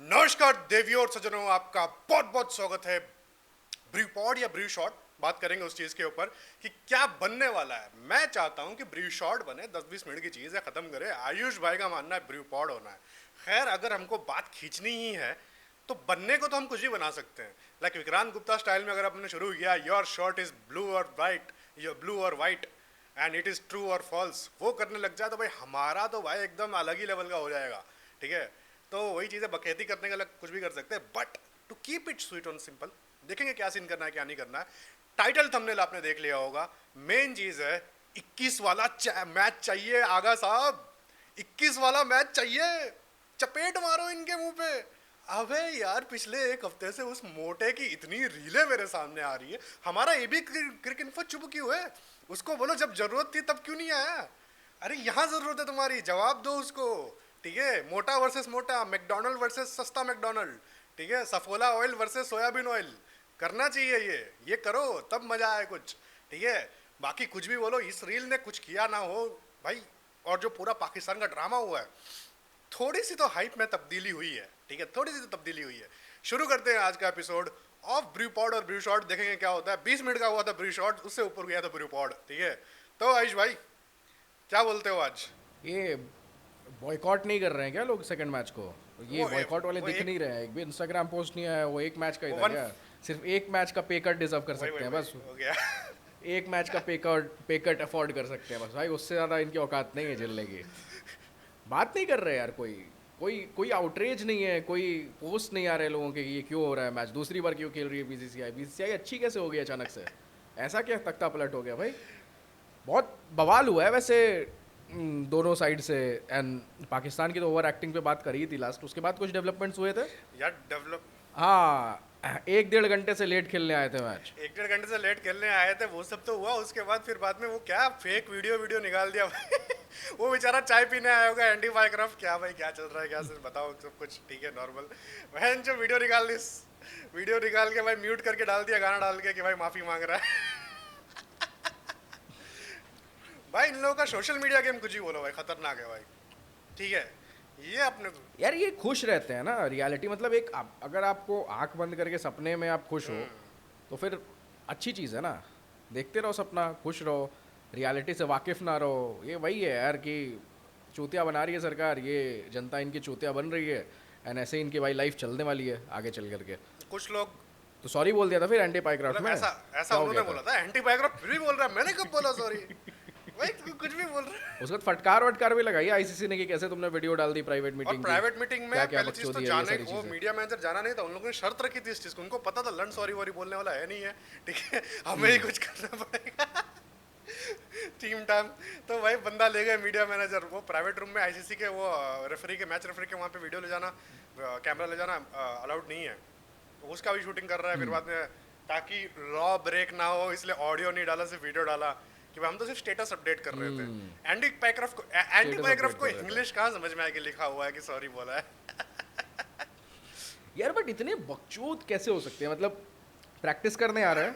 नमस्कार देवियों और सज्जनों, आपका बहुत बहुत स्वागत है। ब्रू पॉड या ब्रू शॉट बात करेंगे उस चीज के ऊपर कि क्या बनने वाला है। मैं चाहता हूं कि ब्रू शॉट बने, 10-20 मिनट की चीज है, खत्म करे। आयुष भाई का मानना है ब्रू पॉड होना है। खैर, अगर हमको बात खींचनी ही है तो बनने को तो हम कुछ भी बना सकते हैं। लाइक विक्रांत गुप्ता स्टाइल में अगर आपने शुरू किया, योर शॉट इज ब्लू और वाइट, योर ब्लू और white and it is true और फॉल्स, वो करने लग जाए तो भाई हमारा तो भाई एकदम अलग ही लेवल का हो जाएगा। ठीक है, तो वही चीज़ें बकैती करने का अलग कुछ भी कर सकते हैं, but to keep it sweet on simple देखेंगे क्या सीन करना है क्या नहीं करना है। टाइटल थंबनेल आपने देख लिया होगा। मेन चीज़ है 21 वाला मैच चाहिए आगा साहब, 21 वाला मैच चाहिए। चपेट मारो इनके मुंह पे। अबे यार, पिछले एक हफ्ते से उस मोटे की इतनी रीलें मेरे सामने आ रही है। हमारा एबी क्रिक इन्फो चुप क्यों है? उसको बोलो जब जरूरत थी तब क्यों नहीं आया? अरे यहाँ जरूरत है तुम्हारी, जवाब दो उसको। ठीक है, मोटा वर्सेस मोटा, मैकडोनल्ड वर्सेस सस्ता मैकडोनल्ड। ठीक है, Saffola oil versus soybean oil. करना चाहिए ये करो तब मजा आए कुछ। ठीक है, बाकी कुछ भी बोलो, इस रील ने कुछ किया ना हो भाई। और जो पूरा पाकिस्तान का ड्रामा हुआ है, थोड़ी सी तो हाइप में तब्दीली हुई है। ठीक है, थोड़ी सी तो तब्दीली हुई है। शुरू करते हैं आज का एपिसोड ऑफ ब्रू पॉड और ब्रू शॉट। देखेंगे क्या होता है। 20 मिनट का हुआ था ब्रू शॉट, उससे ऊपर गया था ब्रू पॉड। ठीक है, तो आयुष भाई क्या बोलते हो आज? ये बॉयकॉट नहीं कर रहे हैं क्या लोग सेकंड मैच को? ये बॉयकॉट वाले वो दिख एक नहीं रहे हैं, एक भी इंस्टाग्राम पोस्ट नहीं आया। वो एक मैच का ही वो था वन क्या? सिर्फ एक मैच का पे कट डिजर्व कर वही सकते वही हैं वही बस। हो गया। एक मैच का पे कट अफोर्ड कर सकते हैं बस भाई, उससे ज़्यादा इनकी औकात नहीं है झेलने की। बात नहीं कर रहे यार, कोई कोई कोई आउटरीच नहीं है, कोई पोस्ट नहीं आ रहे लोगों के कि ये क्यों हो रहा है मैच, दूसरी बार क्यों खेल रही है बीसीसीआई अच्छी कैसे हो गई अचानक से? ऐसा क्या तख्ता पलट हो गया भाई? बहुत बवाल हुआ है वैसे दोनों साइड से। एंड पाकिस्तान की तो ओवर एक्टिंग पे बात करी थी लास्ट, उसके बाद कुछ डेवलपमेंट्स हुए थे। यार डेवलप हाँ, 1-1.5 घंटे से लेट खेलने आए थे मैच। 1-1.5 घंटे से लेट खेलने आए थे, वो सब तो हुआ। उसके बाद फिर बाद में वो क्या फेक वीडियो वीडियो निकाल दिया भाई। वो बेचारा चाय पीने आया होगा, एंडी माइक्रोफ, क्या भाई क्या चल रहा है, क्या सिर्फ बताओ सब कुछ। ठीक है, नॉर्मल। बहन जो वीडियो निकाल दी, वीडियो निकाल के भाई म्यूट करके डाल दिया, गाना डाल के कि भाई माफी मांग रहा है। भाई इन लोगों का सोशल मीडिया गेम कुछ ही बोलो भाई, खतरनाक है भाई। ठीक है, ये अपने यार ये खुश रहते हैं ना रियलिटी, मतलब एक अगर आपको आंख बंद करके सपने में आप खुश हो तो फिर अच्छी चीज़ है ना। देखते रहो सपना, खुश रहो, रियलिटी से वाकिफ ना रहो। ये वही है यार कि चूतिया बना रही है सरकार, ये जनता इनकी चूतिया बन रही है। एंड ऐसे ही इनकी भाई लाइफ चलने वाली है आगे चल करके। कुछ लोग तो सॉरी बोल दिया था फिर एंटी पाइक्राफ्ट मतलब में। ऐसा ऐसा क्या हो उन्होंने गया था? बोला था। एंटी बायोग्राफ फिर भी बोल रहा है, मैंने कब बोला सॉरी? भाई तू कुछ भी बोल रहा है। उसके बाद फटकार वटकार भी लगाई आईसीसी ने कि कैसे तुमने वीडियो डाल दी प्राइवेट और मीटिंग की, प्राइवेट मीटिंग में क्या क्या पहली चीज तो बकचोदी है, ये जाने सारी वो चीज़ें। मीडिया मैनेजर जाना नहीं था। उन लोगों ने शर्त रखी थी इस चीज को, उनको पता था लंड सॉरी वॉरी बोलने वाला है नहीं है। ठीक है, हमें ही कुछ करना पड़ेगा। Team time. तो भाई बंदा ले गए मीडिया मैनेजर, वो प्राइवेट रूम में आईसीसी के वो रेफरी के, मैच रेफरी के वहाँ पे वीडियो ले जाना, कैमरा ले जाना अलाउड नहीं है। तो उसका भी शूटिंग कर रहा है। फिर बाद में ताकि लॉ ब्रेक ना हो इसलिए ऑडियो नहीं डाला, सिर्फ वीडियो डाला कि भाई हम तो सिर्फ स्टेटस अपडेट कर रहे थे। एंटी स्टेटस बायोग्राफ अपडेट को कर रहे थे इंग्लिश कहाँ समझ में आएगी, लिखा हुआ है कि सॉरी बोला है। यार। बट इतने बकचोद कैसे हो सकते हैं? मतलब प्रैक्टिस करने आ रहे हैं,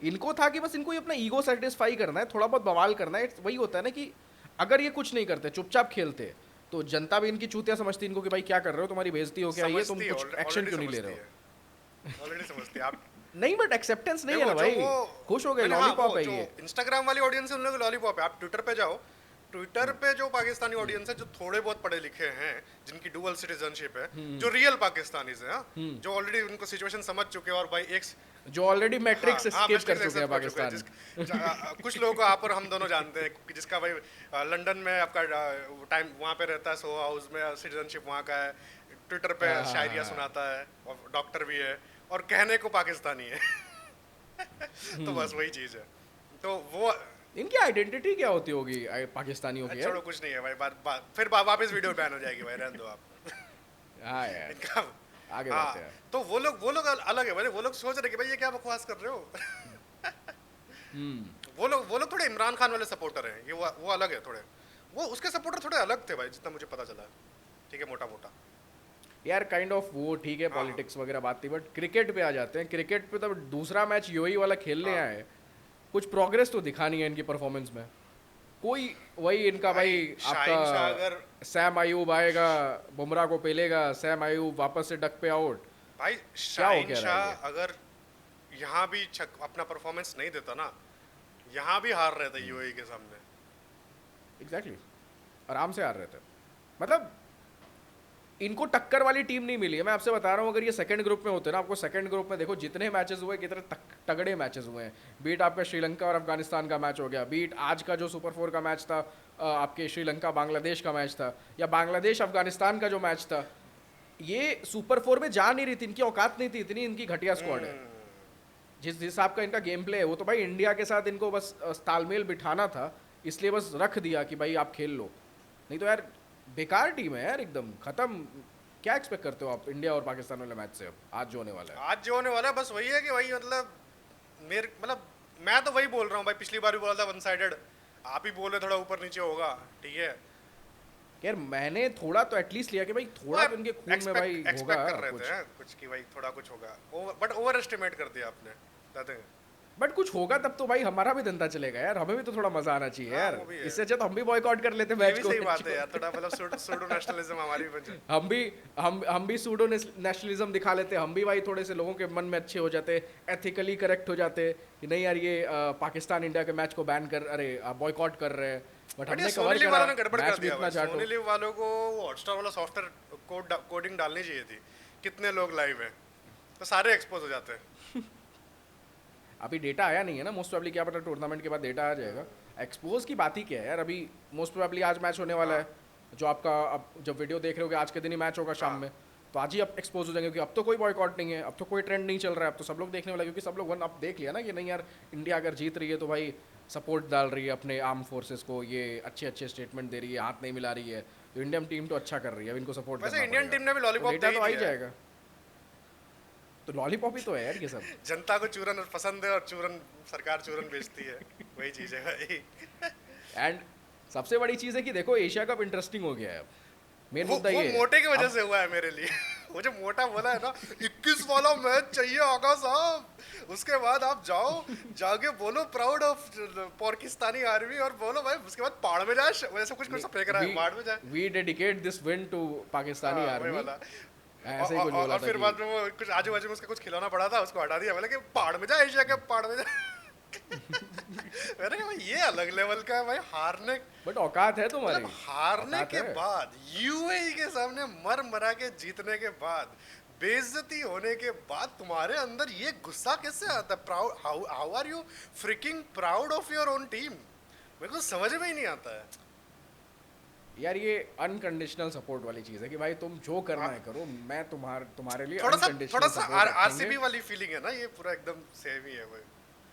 इनको था कि बस इनको ये अपना ईगो सेटिस्फाई करना है, थोड़ा बहुत बवाल करना है। वही होता है ना कि अगर ये कुछ नहीं करते, चुपचाप खेलते, तो जनता भी इनकी चूतिया समझती इनको कि भाई क्या कर रहे हो, तुम्हारी बेइज्जती हो क्या, ये तुम समझती है, कुछ एक्शन ऑलरेडी क्यों नहीं ले समझती रहे है, हो? ऑलरेडी समझती है आप। नहीं, बट एक्सेप्टेंस नहीं है देखो ना जो भाई। वो खुश हो गए, हाँ, लॉलीपॉप वो है जो ये। इंस्टाग्राम वाली ऑडियंस है उन लोगों की लॉलीपॉप है। आप ट्विटर पे जाओ, ट्विटर पे जो पाकिस्तानी ऑडियंस है, जो थोड़े बहुत पढ़े लिखे हैं, जिनकी डुअल सिटीजनशिप है, जो रियल पाकिस्तानीज हैं, हाँ, जो ऑलरेडी उनको सिचुएशन समझ चुके हैं और भाई एक जो ऑलरेडी हाँ मैट्रिक्स हाँ स्किप कर मिस्टेक चुके हैं एक्सेप्ट कर चुके हैं। पाकिस्तान। कुछ लोगों को आप और हम दोनों जानते हैं कि जिसका भाई लंदन में आपका टाइम वहाँ पे रहता है, सो हाउस में सिटीजनशिप वहाँ का है, ट्विटर पे हाँ, हाँ, शायरिया हाँ। सुनाता है और डॉक्टर भी है और कहने को पाकिस्तानी है। तो बस वही चीज़ है। तो वो इनकी आइडेंटिटी क्या होती होगी पाकिस्तानियों की छोड़ो, यार? कुछ नहीं है भाई। फिर वापस वीडियो बैन हो जाएगी भाई, रहने दो आप। हाँ यार, इनका आगे हाँ। बढ़ते हैं। तो वो लोग अलग है भाई। वो लोग सोच रहे कि भाई ये क्या बकवास कर रहे हो। वो लोग थोड़े इमरान खान वाले सपोर्टर हैं। ये वो अलग है थोड़े। वो उसके सपोर्टर थोड़े अलग थे भाई, जितना मुझे पता चला। ठीक है, मोटा मोटा। यार काइंड ऑफ वो ठीक है, हाँ पॉलिटिक्स वगैरह बात थी, बट क्रिकेट पे आ जाते हैं। क्रिकेट पे तब दूसरा मैच यूएई वाला खेलने हाँ आए, कुछ प्रोग्रेस तो दिखा नहीं है इनकी परफॉर्मेंस में। कोई वही इनका भाई शाहीन शाह अगर आपका सैम आयूब आएगा, बुमराह को पेलेगा, सैम आयूब वापस से डक पे आउट। भाई क्या हो शाहीन क्या रहा है शाह अगर यहाँ भी अपना परफॉर्मेंस नहीं देता ना, यहाँ भी हार रहे थे यूएई के सामने। एग्जैक्टली आराम से हार रहे थे। मतलब इनको टक्कर वाली टीम नहीं मिली है। मैं आपसे बता रहा हूँ, अगर ये सेकंड ग्रुप में होते ना, आपको सेकंड ग्रुप में देखो जितने मैचेस हुए कितने तगड़े मैचेस हुए हैं। बीट आपका श्रीलंका और अफगानिस्तान का मैच हो गया, बीट आज का जो सुपर 4 का मैच था आपके श्रीलंका बांग्लादेश का मैच था, या बांग्लादेश अफगानिस्तान का जो मैच था, ये सुपर 4 में जा नहीं रही थी, इनकी औकात नहीं थी, इतनी इनकी घटिया स्क्वाड है। जिस हिसाब का इनका गेम प्ले है, वो तो भाई इंडिया के साथ इनको बस तालमेल बिठाना था, इसलिए बस रख दिया कि भाई आप खेल लो। नहीं तो यार बेकार टीम है यार, एकदम खत्म। क्या एक्सपेक्ट करते हो आप इंडिया और पाकिस्तान वाले मैच से अब आज जो होने वाला है? आज जो होने वाला है बस वही है कि भाई मतलब मैं तो वही बोल रहा हूँ भाई, पिछली बार भी बोला था वन साइडेड, आप ही बोले थोड़ा ऊपर नीचे होगा, ठीक है। यार मैंने थोड़ा तो एटलीस्ट लिया कि भाई थोड़ा तो इनके खून में भाई होगा एक्सपेक्ट कर रहे कुछ। थे कुछ कि भाई थोड़ा कुछ होगा, बट ओवर एस्टिमेट कर दिया आपने, कहते हैं। बट कुछ होगा तब तो भाई हमारा भी धंधा चलेगा यार, हमें भी तो थोड़ा मजा आना चाहिए हाँ, यार। वो भी है। इससे अच्छा तो हम भी बॉयकॉट कर लेते ये मैच भी को। सही बात है यार, थोड़ा मतलब सूडो नेशनलिज्म हमारी भी बन जाए। हम भी सूडो नेशनलिज्म दिखा लेते, हम भी भाई थोड़े से लोगों के मन में अच्छे हो जाते, एथिकली करेक्ट हो जाते कि नहीं यार ये पाकिस्तान इंडिया के मैच को बैन कर, अरे बॉयकॉट कर रहे हैं, बट बट हमने ये कवर सोनी लिव करा, वालों ने गड़बड़ मैच कर भी दिया इतना भाई। चाटो। सोनी लिव वालों को हॉटस्टार वाला सॉफ्टवेयर कोडिंग डालनी चाहिए थी, कितने लोग लाइव हैं तो सारे एक्सपोज हो जाते हैं। अभी डेटा आया नहीं है ना, मोस्ट प्रोबेबली क्या पता टूर्नामेंट के बाद डेटा आ जाएगा। एक्सपोज की बात ही क्या है यार, अभी मोस्ट प्रोबेबली आज मैच होने वाला है, जो आपका अब जब वीडियो देख रहे होगे आज के दिन ही मैच होगा शाम में, तो आज ही अब एक्सपोज हो जाएंगे, क्योंकि अब तो कोई बॉयकॉट नहीं है, अब तो कोई ट्रेंड नहीं चल रहा है, अब तो सब लोग देखने वाला है, क्योंकि सब लोग वन अब देख लिया ना कि नहीं यार इंडिया अगर जीत रही है तो भाई सपोर्ट डाल रही है अपने आर्म फोर्सेस को, ये अच्छे अच्छे स्टेटमेंट दे रही है, हाथ नहीं मिला रही है, तो इंडियन टीम तो अच्छा कर रही है, अब इनको सपोर्ट वैसे करना इंडियन टीम ने भी लॉलीपॉप डेटा दे तो आ ही ही दिया है। जाएगा। तो लॉलीपॉप ही तो है यार ये सब। जनता को चूरन पसंद है और चूरन सरकार चूरन बेचती है, वही चीज है भाई। एंड सबसे बड़ी चीज़ है कि देखो एशिया कप इंटरेस्टिंग हो गया है अब। मेन मुद्दा वो ये है। मोटे की वजह अब से हुआ है मेरे लिए। वो जो मोटा बोला है ना 21 वाला मैच चाहिए आगा साहब, उसके बाद आप जाओ जाके बोलो प्राउड ऑफ पाकिस्तानी आर्मी, और बोलो भाई उसके बाद पहाड़ में जाए, वैसे कुछ कुछ फेंक रहा है पहाड़ में जाए। We dedicate this win to Pakistani हाँ, वही आर्मी, वाला। ऐसे ही कुछ बोला और था फिर कि बाद में वो कुछ आजू बाजू में उसका कुछ खिलौना पड़ा था, उसको हटा दिया, बोले कि पहाड़ में जाए, एशिया के पहाड़ में जाए। मैंने कहा भाई ये अलग लेवल का है भाई, हारने बट औकात है तुम्हारी। मतलब हारने औकात के है। बाद यूएई के सामने मर मरा के जीतने के बाद, बेइज्जती होने के बाद तुम्हारे अंदर ये गुस्सा कैसे आता है? Proud, how are you freaking proud of your own team? मेरे को समझ में ही नहीं आता है यार ये अनकंडीशनल सपोर्ट वाली चीज़ है कि भाई तुम जो करना है करो, मैं तुम्हारे लिए थोड़ा सा unconditional support रखेंगे। आरसीबी वाली फीलिंग है ना, ये पूरा एकदम सेम ही है भाई।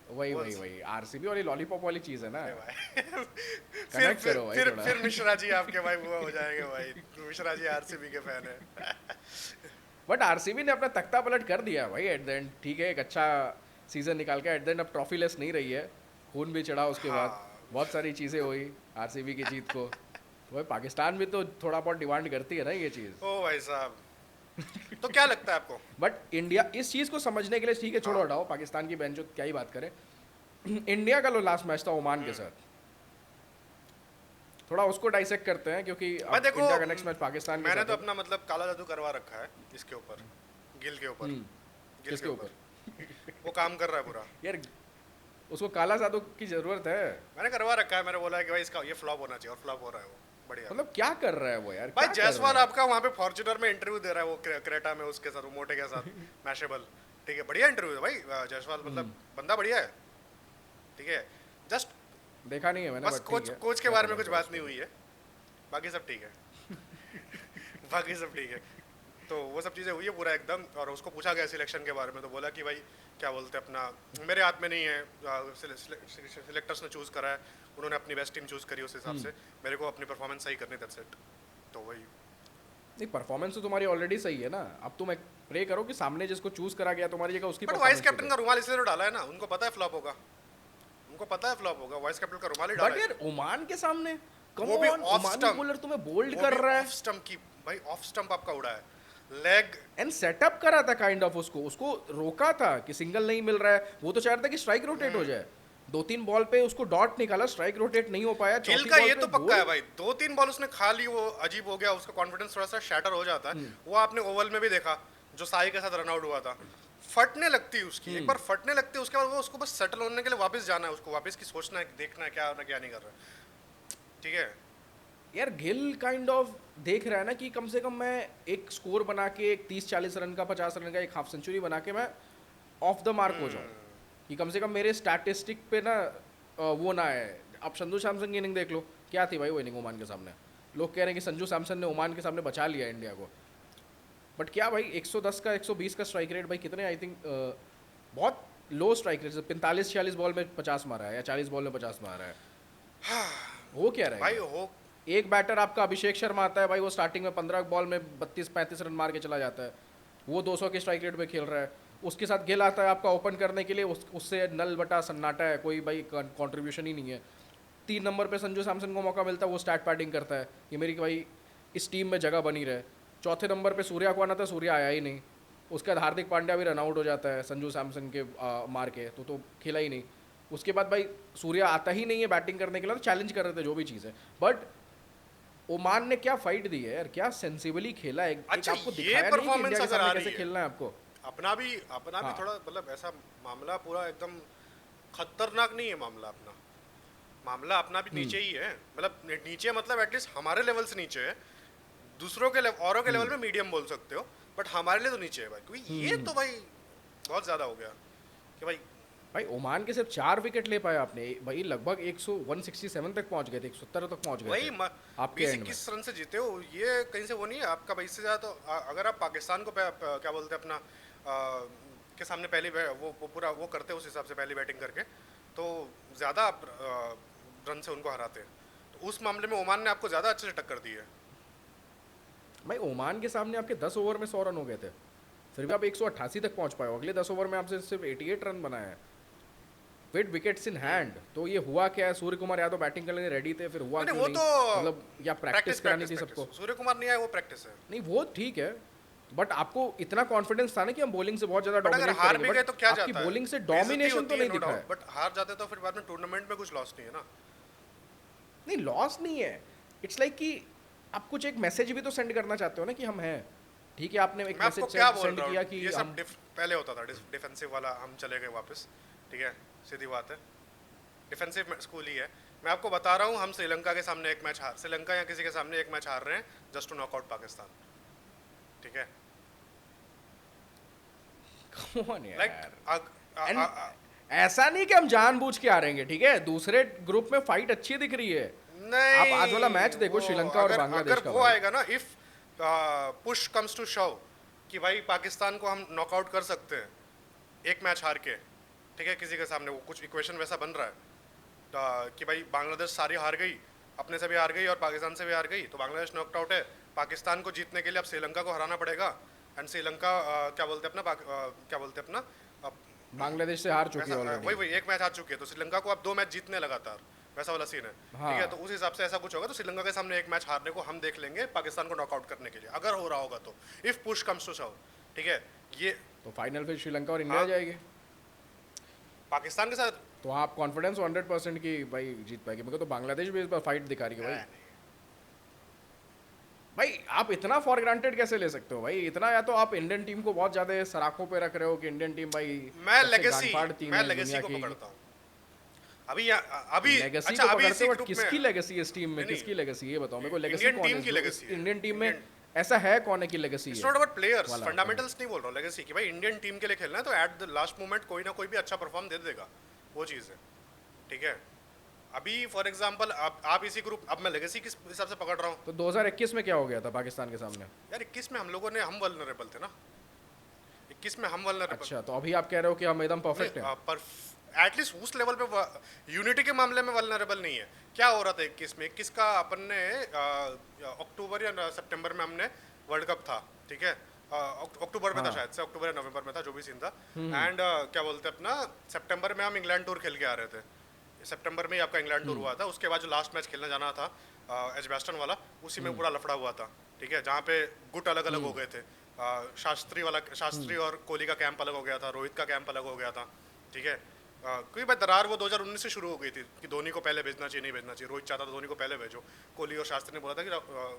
वही आरसीबी वाली लॉलीपॉप वाली चीज़ है ना। फिर Connect करो भाई थोड़ा। फिर मिश्रा जी आपके भाई वो हो जाएंगे भाई, मिश्रा जी आरसीबी के फैन है। बट आरसीबी ने अपना तख्ता पलट कर दिया भाई एट द एंड। ठीक है, एक अच्छा सीजन निकाल के एट द एंड अब ट्रॉफी लेस नहीं रही है, खून भी चढ़ा उसके बाद, बहुत सारी चीज़ें हुई आरसीबी की जीत को। तो भाई पाकिस्तान भी तो थोड़ा बहुत डिमांड करती है ना ये चीज़। ओ भाई साहब, तो क्या लगता है आपको? बट इंडिया इस चीज़ को समझने के लिए, ठीक है छोड़ो हटाओ पाकिस्तान की बेंच, क्या ही बात करें। इंडिया का जो लास्ट मैच था ओमान के साथ, थोड़ा उसको डाइसेक्ट करते हैं, क्योंकि अब देखो, इंडिया का नेक्स्ट मैच पाकिस्तान के मैंने साथ तो है। अपना मतलब काला जादू करवा रखा है इसके ऊपर, गिल के ऊपर। गिल किसके के ऊपर? वो काम कर रहा है पूरा। यार उसको काला जादू की जरूरत है। मैंने करवा रखा है, मैंने बोला है कि भाई इसका ये फ्लॉप होना चाहिए, और फ्लॉप हो रहा है वो बढ़िया। मतलब क्या कर रहा है वो यार? भाई क्या कर जायसवाल रहा है? आपका वहाँ पे फॉर्च्यूनर में इंटरव्यू दे रहा है, वो क्रेटा में उसके साथ, वो मोटे के साथ मैशेबल, ठीक है, बढ़िया इंटरव्यू है भाई जायसवाल, मतलब बंदा बढ़िया है, ठीक है। जस्ट देखा नहीं है मैंने, बस but ठीक है। कोच के बारे में कुछ बात नहीं हुई है, बाकी सब ठीक है। बाकी सब ठीक है, तो वो सब चीज़ें हुई है पूरा एकदम। और उसको पूछा गया सिलेक्शन के बारे में, तो बोला कि भाई क्या बोलते हैं अपना, मेरे हाथ में नहीं है, सिलेक्टर्स ने चूज़ करा है, उन्होंने अपनी बेस्ट टीम चूज़ करी, उस हिसाब से मेरे को अपनी परफॉर्मेंस सही करनी, दैट्स इट। तो वही नहीं, परफॉर्मेंस तो तुम्हारी ऑलरेडी सही है ना, अब तुम प्रे करो कि सामने जिसको चूज करा गया तुम्हारी जगह उसकी बट वाइस कैप्टन का रुमाल इसलिए तो डाला है ना, उनको पता है फ्लॉप होगा, उनको पता है फ्लॉप होगा, वाइस कैप्टन का रुमाल ही डाला बट है। यार ओमान के सामने कम वो भी on, off Omani stump। Bowler तुम्हें बोल्ड वो कर भी रहा है ऑफ स्टंप की, भाई ऑफ स्टंप आपका उड़ा है, लेग एंड सेटअप करा था काइंड ऑफ, उसको रोका था कि सिंगल नहीं मिल रहा है, वो तो चाह रहा था कि स्ट्राइक रोटेट हो जाए, 2-3 बॉल पे उसको डॉट निकाला, स्ट्राइक रोटेट नहीं हो पाया, गिल चौथी का बॉल ये पे तो पक्का है बोल। भाई, 2-3 बॉल उसने खा ली, वो अजीब हो गया, उसका कॉन्फिडेंस थोड़ा सा शैटर हो जाता है। वो आपने ओवल में भी देखा, जो साई के साथ रन आउट हुआ था, फटने लगती है उसकी, एक बार फटने लगती है, उसके बाद वो उसको बस सेटल होने के लिए वापस जाना है, उसको वापस की सोचना है, देखना है क्या हो रहा है, क्या नहीं कर रहा है। ठीक है, यार गिल काइंड ऑफ देख रहा है ना कि कम से कम मैं एक स्कोर बना के, एक 30-40 रन का, 50 रन का एक हाफ सेंचुरी बना के मैं ऑफ द मार्क हो जाऊं, कि कम से कम मेरे स्टैटिस्टिक पे ना वो ना है। अब संजू सैमसन की इनिंग देख लो, क्या थी भाई वो इनिंग ओमान के सामने। लोग कह रहे हैं कि संजू सैमसन ने ओमान के सामने बचा लिया इंडिया को, बट क्या भाई 110 का 120 का स्ट्राइक रेट भाई, कितने आई थिंक बहुत लो स्ट्राइक रेट, 45-46 बॉल में 50 मारा है या 40 बॉल में 50 मारा है। हो क्या रहा भाई है? हो। एक बैटर आपका अभिषेक शर्मा आता है भाई, वो स्टार्टिंग में 15 बॉल में 32-35 रन मार के चला जाता है, वो 200 के स्ट्राइक रेट पे खेल रहा है। उसके साथ गिल आता है आपका ओपन करने के लिए, उससे नल बटा सन्नाटा है, कोई भाई कंट्रीब्यूशन ही नहीं है। 3 नंबर पे संजू सैमसन को मौका मिलता है, वो स्टैट पैडिंग करता है कि मेरी भाई इस टीम में जगह बनी रहे। चौथे नंबर पे सूर्या को आना था, सूर्या आया ही नहीं। उसके बाद हार्दिक पांड्या भी रन आउट हो जाता है संजू सैमसन के मार के, तो खेला ही नहीं। उसके बाद भाई सूर्या आता ही नहीं है बैटिंग करने के लिए, तो चैलेंज कर रहे थे जो भी चीज़ है, बट ओमान ने क्या फाइट दी है यार, क्या सेंसिबली खेला है। एक अच्छा, आपको ये दिखाया नहीं कि परफॉर्मेंस इंडिया के अगर आ सामने रही कैसे है, खेलना है आपको। अपना भी हाँ। थोड़ा मतलब ऐसा मामला पूरा एकदम खतरनाक नहीं है मामला अपना। मामला अपना भी नीचे ही है, मतलब नीचे मतलब एटलीस्ट हमारे लेवल से नीचे है। दूसरों के लेवल, औरों के लेवल में मीडियम बोल सकते हो, बट हमारे लिए तो नीचे है भाई, क्योंकि ये तो भाई बहुत ज्यादा हो गया कि भाई। भाई ओमान के सिर्फ 4 विकेट ले पाया आपने भाई, लगभग 167 तक पहुंच गए थे, 170 तक पहुंच गए वही थे आपके एंड में। 20-21 रन से जीते हो, ये कहीं से वो नहीं है आपका भाई। इससे ज्यादा तो अगर आप पाकिस्तान को क्या बोलते हैं अपना के सामने पहली वो पूरा वो करते उस हिसाब से पहली बैटिंग करके, तो ज्यादा आप रन से उनको हराते हैं। तो उस मामले में ओमान ने आपको ज्यादा अच्छे से टक्कर दी है। भाई ओमान के सामने आपके 10 ओवर में 100 रन हो गए थे, फिर भी आप 188 तक पहुंच पाए हो। अगले 10 ओवर में आपसे सिर्फ 88 रन बनाए हैं विद विकेट्स इन हैंड। तो ये हुआ क्या है, सूर्य कुमार यादव बैटिंग करने रेडी थे, फिर हुआ नहीं, क्यों वो नहीं? तो मतलब या प्रैक्टिस करानी थी सबको? सूर्य कुमार नहीं आया, वो प्रैक्टिस है। नहीं वो ठीक है, बट आपको इतना कॉन्फिडेंस था ना कि हम बॉलिंग से बहुत ज्यादा बट अगर डोमिनेट हार करेंगे, भी गए बट तो क्या आपकी जाता है, बॉलिंग से बेइज्जती डोमिनेशन होती तो है, नहीं नो दिखा डाउट, है। बट हार जाते तो फिर बाद में टूर्नामेंट में कुछ लॉस नहीं है ना। नहीं लॉस नहीं है, इट्स लाइक कि आप कुछ एक मैसेज भी तो सेंड करना चाहते हो ना कि हम हैं। ठीक है, आपने एक मैं आपको मैसेज क्या बोल सेंड रहा किया हूँ, कि ये सब हम पहले होता था, डिफेंसिव वाला, हम चले गए वापस। ठीक है, सीधी बात है, डिफेंसिव स्कूल ही है। मैं आपको बता रहा हूँ, हम श्रीलंका के सामने एक मैच हार, श्रीलंका या किसी के सामने एक मैच हार रहे हैं just to knock out Pakistan. ठीक है, कौन लाइक एंड ऐसा नहीं कि हम जानबूझ के आ रहेंगे, ठीक है, दूसरे ग्रुप में फाइट अच्छी दिख रही है। नहीं, आप आज वाला मैच देखो श्रीलंका और बांग्लादेश अगर का वो भाई। आएगा ना, इफ पुश कम्स टू शव कि भाई पाकिस्तान को हम नॉकआउट कर सकते हैं एक मैच हार के, ठीक है, किसी के सामने, वो कुछ इक्वेशन वैसा बन रहा है कि भाई बांग्लादेश सारी हार गई, अपने से भी हार गई और पाकिस्तान से भी हार गई, तो बांग्लादेश नॉकआउट आउट है। पाकिस्तान को जीतने के लिए अब श्रीलंका को हराना पड़ेगा, एंड श्रीलंका क्या बोलते हैं अपना क्या बोलते हैं अपना बांग्लादेश से हार चुकी है वही ऑलरेडी। वही एक मैच हार चुकी है, तो श्रीलंका को अब 2 मैच जीतने लगातार, वैसा वाला सीन है। हाँ। ठीक है, तो उस हिसाब से ऐसा कुछ होगा, तो श्रीलंका के सामने एक मैच हारने को हम देख लेंगे पाकिस्तान को नॉकआउट करने के लिए, अगर हो रहा होगा तो, इफ पुश कम्स टू शव। ठीक है, ये तो फाइनल फिर श्रीलंका और इंडिया हाँ। जाएगी, पाकिस्तान के साथ तो आप कॉन्फिडेंस 100% की भाई जीत पाएगी। मेरे को तो बांग्लादेश भी इस बार फाइट दिखा रही है भाई। भाई आप इतना फॉर ग्रांटेड कैसे ले सकते हो भाई, इतना, या तो आप इंडियन टीम को बहुत ज्यादा सराखों पे रख रहे हो कि इंडियन टीम भाई मैं सबसे लेगेसी गांडफाड़ टीम मैं है लेगेसी दुनिया को की। पकड़ता हूँ अभी लेगेसी अच्छा, तो अभी पकड़ते इसी हो, बट ग्रुप किसकी में लेगेसी है इस टीम में, नहीं, किसकी लेगेसी ये बताओ मेरे को। लेगेसी इंडियन कौन टीम है की जो legacy इस है। इंडियन टीम में इंडियन- ऐसा है कौन है की लेगेसी इट्स है? नॉट अबाउट प्लेयर्स, वाला फंडामेंटल्स नहीं बोल रहा हूँ, लेगेसी कि भाई इंडियन टीम के लिए खेलना है तो एट द लास्ट मोमेंट कोई ना कोई भी अच्छा परफॉर्म दे देगा, वो चीज़ है। ठीक है, अभी फॉर एग्जांपल आप इसी ग्रुप, अब मैं लेगेसी किस हिसाब से पकड़ रहा हूँ, तो 2021 में क्या हो गया था पाकिस्तान के सामने? यार 21 में हम लोगों ने, हम वल्नरेबल थे ना, 21 में हम वल्नरेबल, अच्छा, तो अभी आप कह रहे हो कि हम एकदम परफेक्ट हैं? पर एटलीस्ट उस लेवल पे यूनिटी के मामले में वल्नरेबल नहीं है। क्या हो रहा था 21 में? 21 का अपन ने अक्टूबर या सितंबर में हमने वर्ल्ड कप था, ठीक है, अक्टूबर में था हाँ। शायद से, अक्टूबर या नवंबर में था, जो भी सीन था। एंड क्या बोलते हैं अपना, सितंबर में हम इंग्लैंड टूर खेल के आ रहे थे, सितंबर में ही आपका इंग्लैंड टूर हुआ था। उसके बाद जो लास्ट मैच खेलने जाना था एजबैस्टन वाला, उसी में पूरा लफड़ा हुआ था, ठीक है, जहाँ पे गुट अलग अलग हो गए थे। शास्त्री और कोहली का कैंप अलग हो गया था, रोहित का कैंप अलग हो गया था, ठीक है। क्योंकि भाई दरार वो 2019 से शुरू हो गई थी कि धोनी को पहले भेजना चाहिए, नहीं भेजना चाहिए। रोहित चाहता था धोनी को पहले भेजो, कोहली और शास्त्री ने बोला था कि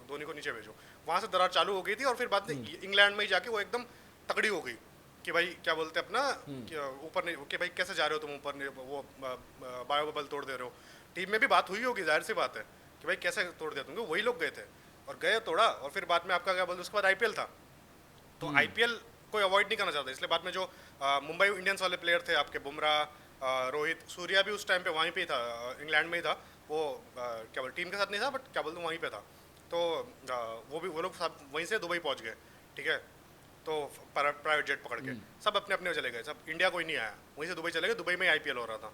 धोनी को नीचे भेजो। वहाँ से दरार चालू हो गई थी और फिर बाद में इंग्लैंड में ही जाके वो एकदम तगड़ी हो गई कि भाई क्या बोलते हैं अपना कि ऊपर नहीं, कि भाई कैसे जा रहे हो तुम ऊपर नहीं, वो बायो बबल तोड़ दे रहे हो। टीम में भी बात हुई होगी, जाहिर सी बात है कि भाई कैसे तोड़ दिया तुमको। वही लोग गए थे और गए तोड़ा, और फिर बाद में आपका क्या बोलते उसके बाद आईपीएल था, तो आईपीएल कोई अवॉइड नहीं करना चाहता, इसलिए बाद में जो मुंबई इंडियंस वाले प्लेयर थे आपके, बुमराह, रोहित, सूर्या भी उस टाइम पे वहीं पे ही था, इंग्लैंड में ही था वो, क्या बोलते टीम के साथ नहीं था बट क्या बोलते वहीं पे था। तो वो लोग सब वहीं से दुबई पहुंच गए, ठीक है। तो प्राइवेट जेट पकड़ के सब अपने अपने चले गए, सब इंडिया कोई नहीं आया, वहीं से दुबई चले गए, दुबई में आईपीएल हो रहा था।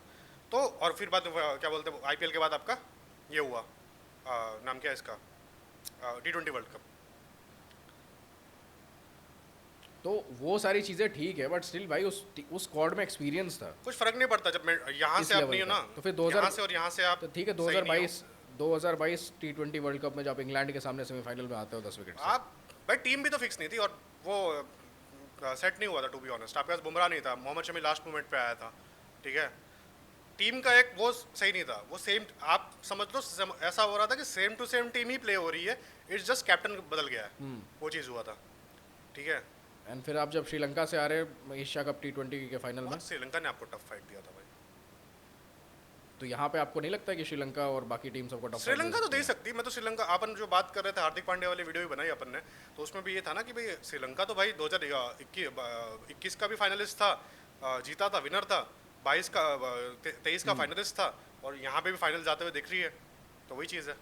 तो और फिर बाद क्या बोलते आईपीएल के बाद आपका ये हुआ, नाम क्या है इसका, T20 वर्ल्ड कप। तो वो सारी चीज़ें ठीक है, बट स्टिल भाई उस स्क्वाड में एक्सपीरियंस था कुछ फर्क नहीं पड़ता जब मैं यहाँ इस से आप लेवल नहीं हो का। ना, तो फिर 2000 यहाँ से और यहाँ से आप तो ठीक है, सही नहीं हो। 2022 T20 वर्ल्ड कप में जब आप इंग्लैंड के सामने सेमीफाइनल में आते हो 10 विकेट से, आप भाई टीम भी तो फिक्स नहीं थी और वो सेट नहीं हुआ था, टू बी ऑनेस्ट। आपके पास बुमराह नहीं था, मोहम्मद शमी लास्ट मोमेंट पे आया था, ठीक है। टीम का एक वो सही नहीं था, वो सेम आप समझ लो, ऐसा हो रहा था कि सेम टू सेम टीम ही प्ले हो रही है, इट्स जस्ट कैप्टन बदल गया है, वो चीज़ हुआ था, ठीक है। एंड फिर आप जब श्रीलंका से आ रहे एशिया कप T20 के फाइनल में, श्रीलंका ने आपको टफ फाइट दिया था भाई। तो यहाँ पे आपको नहीं लगता कि श्रीलंका और बाकी टीम सबको टफ श्रीलंका तो दे सकती, मैं तो श्रीलंका, अपन जो बात कर रहे थे हार्दिक पांड्या वाली वीडियो भी बनाई अपन ने, तो उसमें भी ये था ना कि भाई श्रीलंका तो भाई 2021 का भी फाइनलिस्ट था, जीता था, विनर था, 22 का 23 का फाइनलिस्ट था, और यहाँ पे भी फाइनल जाते हुए दिख रही है, तो वही चीज़ है।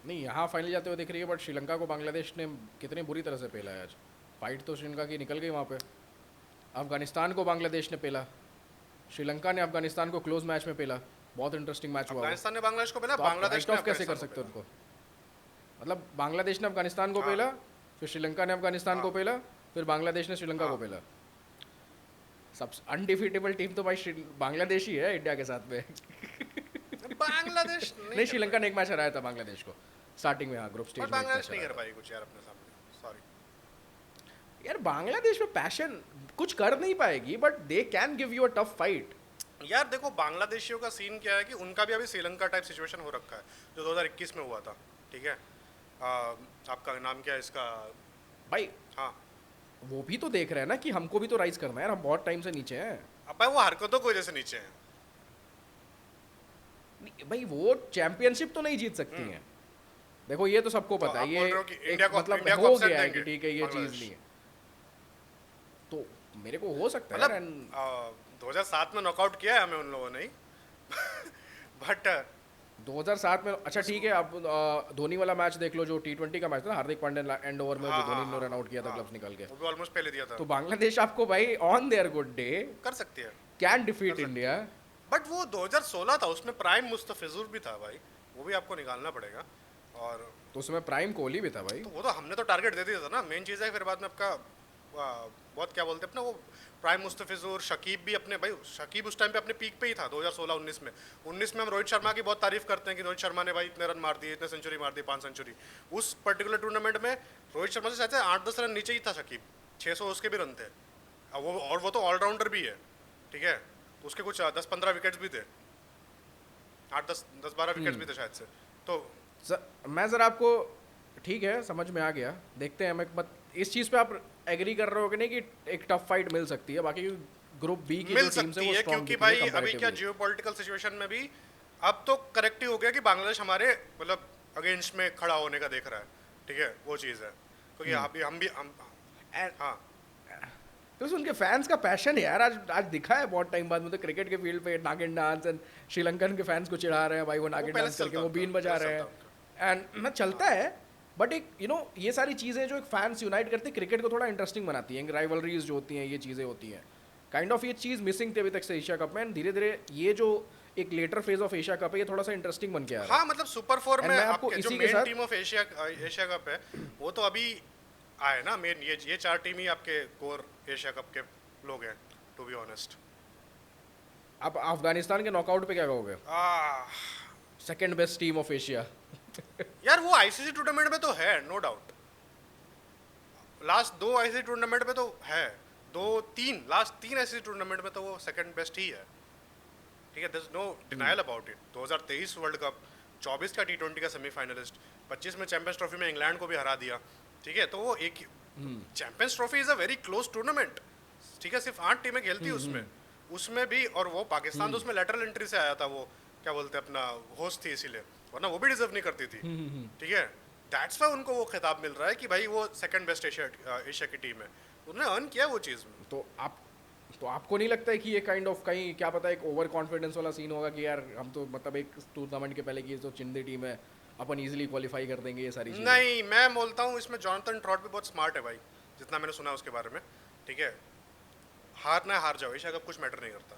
नहीं, यहाँ फाइनल जाते हुए दिख रही है, बट श्रीलंका को बांग्लादेश ने कितनी बुरी तरह से पेला है आज। फाइट तो श्रीलंका की निकल गई वहाँ पे। अफगानिस्तान को बांग्लादेश ने पेला, श्रीलंका ने अफगानिस्तान को क्लोज मैच में पेला, बहुत इंटरेस्टिंग मैच हुआ। अफगानिस्तान ने बांग्लादेश को पेला, तो आप बांग्लादेश राइट ऑफ कैसे कर सकते हो उनको? मतलब बांग्लादेश ने अफगानिस्तान को पेला, फिर श्रीलंका ने अफगानिस्तान को पेला, फिर बांग्लादेश ने श्रीलंका को पेला। सब अनडिफीटेबल टीम तो भाई बांग्लादेश ही है इंडिया के साथ में। बांग्लादेश नहीं, श्रीलंका ने एक मैच हराया था बांग्लादेश को स्टार्टिंग में, हाँ, ग्रुप स्टेज में बांग्लादेश नहीं कर पाई कुछ यार अपने सामने, सॉरी यार। बांग्लादेश में पैशन कुछ कर नहीं पाएगी, but they can give you a tough fight. यार। देखो बांग्लादेशियों का सीन क्या है कि उनका भी अभी श्रीलंका टाइप सिचुएशन हो रखा है जो 2021 में हुआ था, ठीक है। आपका नाम क्या है इसका भाई? हाँ, वो भी तो देख रहे हैं ना कि हमको भी तो राइज करना है यार, हम बहुत टाइम से नीचे हैं। अब भाई वो हरकतों की वजह से नीचे हैं। भाई वो चैंपियनशिप तो नहीं जीत सकती हैं, देखो ये तो सबको पता है। ये इंडिया को मतलब इंडिया को हो अपसेट गया है देंगे कि ठीक है ये चीज नहीं है, तो मेरे को हो सकता है यार। मतलब 2007 में नॉकआउट किया है हमें उन लोगों ने ही बट 2007 में, अच्छा ठीक है, आप धोनी वाला मैच देख लो, जो T20 का मैच था ना, हार्दिक पांड्या एंड ओवर में जो धोनी ने रन आउट किया था क्लब्स निकल के, वो भी ऑलमोस्ट पहले दिया था। तो बांग्लादेश आपको भाई ऑन देयर गुड डे कर सकती है, कैन डिफीट इंडिया। बट वो 2016 था, उसमें प्राइम मुस्तफिजुर भी था भाई, वो भी आपको निकालना पड़ेगा। और तो उसमें प्राइम कोहली भी था भाई। तो वो तो हमने तो टारगेट दे दिया था ना, मेन चीज़ है। फिर बाद में आपका बहुत क्या बोलते हैं अपना वो प्राइम मुस्तफिजुर, शकीब भी अपने भाई, शकीब उस टाइम पे अपने पीक पे ही था 2016-19 में। 19 में हम रोहित शर्मा की बहुत तारीफ करते हैं कि रोहित शर्मा ने भाई इतने रन मार दिए, इतने सेंचुरी मार दी, 5 सेंचुरी। उस पर्टिकुलर टूर्नामेंट में रोहित शर्मा से शायद 8-10 रन नीचे ही था शकीब, 600 उसके भी रन थे। वो तो ऑलराउंडर भी है, ठीक है। तो उसके कुछ 10-15 विकेट्स भी थे, 8-10-12 विकेट्स भी थे शायद से। तो मैं ज़रा आपको, ठीक है समझ में आ गया, देखते हैं। मैं इस चीज़ पे आप एग्री कर रहे हो कि नहीं कि एक टफ फाइट मिल सकती है? बाकी ग्रुप बी की मिल जो टीम्स सकती है वो है, स्ट्रांग क्योंकि दिख भाई रही है अभी क्या comparatively। जियोपॉलिटिकल सिचुएशन में भी अब तो करेक्ट ही हो गया कि बांग्लादेश हमारे मतलब अगेंस्ट में खड़ा होने का देख रहा है, ठीक है। वो चीज़ है क्योंकि अभी हम हाँ, तो उनके फैंस का पैशन है यार, आज दिखा है बहुत टाइम बाद, मतलब क्रिकेट के फील्ड पे नागिन डांस, एंड श्रीलंकन के फैंस को चिढ़ा रहे हैं भाई, वो नागिन पहले डांस से करके चलता वो बीन उनका, बजा पहले रहे से हैं, एंड मैं चलता है। बट एक ये सारी चीज़ें जो एक फैंस यूनाइट करती है, क्रिकेट को थोड़ा इंटरेस्टिंग बनाती हैं, राइवलरीज जो होती हैं, ये चीज़ें होती हैं, काइंड ऑफ ये चीज़ मिसिंग थी अभी तक से एशिया कप में। धीरे धीरे ये जो एक later phase of Asia cup है, ये थोड़ा सा इंटरेस्टिंग बन के आ रहा है। हाँ, मतलब सुपर 4 में मैं आपको आपके जो इसी के मेन साथ टीम ऑफ एशिया कप है वो तो अभी आए ना, मेन ये 4 टीम ही आपके कोर एशिया कप के लोग हैं, टू बी ऑनेस्ट। आप अफगानिस्तान के नॉकआउट पे क्या कहोगे? Second best team of Asia. यार वो आईसीसी टूर्नामेंट में तो है, no doubt. Last 2 ICC tournament में तो है, लास्ट 3 आईसीसी टूर्नामेंट में तो वो सेकंड बेस्ट ही है, ठीक है, there's no denial about it. 2023 world cup, 24 का T20 का सेमीफाइनलिस्ट, 25 में चैंपियंस ट्रॉफी में इंग्लैंड को भी हरा दिया, ठीक है, तो वो एक champions trophy is a very close tournament, ठीक है, सिर्फ 8 टीमें खेलती है उसमें भी, और वो पाकिस्तान तो उसमें लेटरल एंट्री से आया था, वो क्या बोलते हैं अपना होस्ट थी इसीलिए, वरना वो भी डिजर्व नहीं करती थी, ठीक है, दैट्स वाई उनको वो खिताब मिल रहा है कि भाई वो सेकंड बेस्ट एशिया की टीम है, उन्होंने अर्न किया वो चीज़। तो आपको नहीं लगता है कि ये काइंड ऑफ कहीं क्या पता एक ओवर कॉन्फिडेंस वाला सीन होगा कि यार हम तो मतलब एक टूर्नामेंट के पहले की तो चिंदी टीम है, अपन इजीली क्वालिफाई कर देंगे ये सारी चीजें? नहीं, मैं बोलता हूँ इसमें जॉनथन ट्रॉट भी बहुत स्मार्ट है भाई, जितना मैंने सुना उसके बारे में, ठीक है, हार जाओ एशिया कप कुछ मैटर नहीं करता।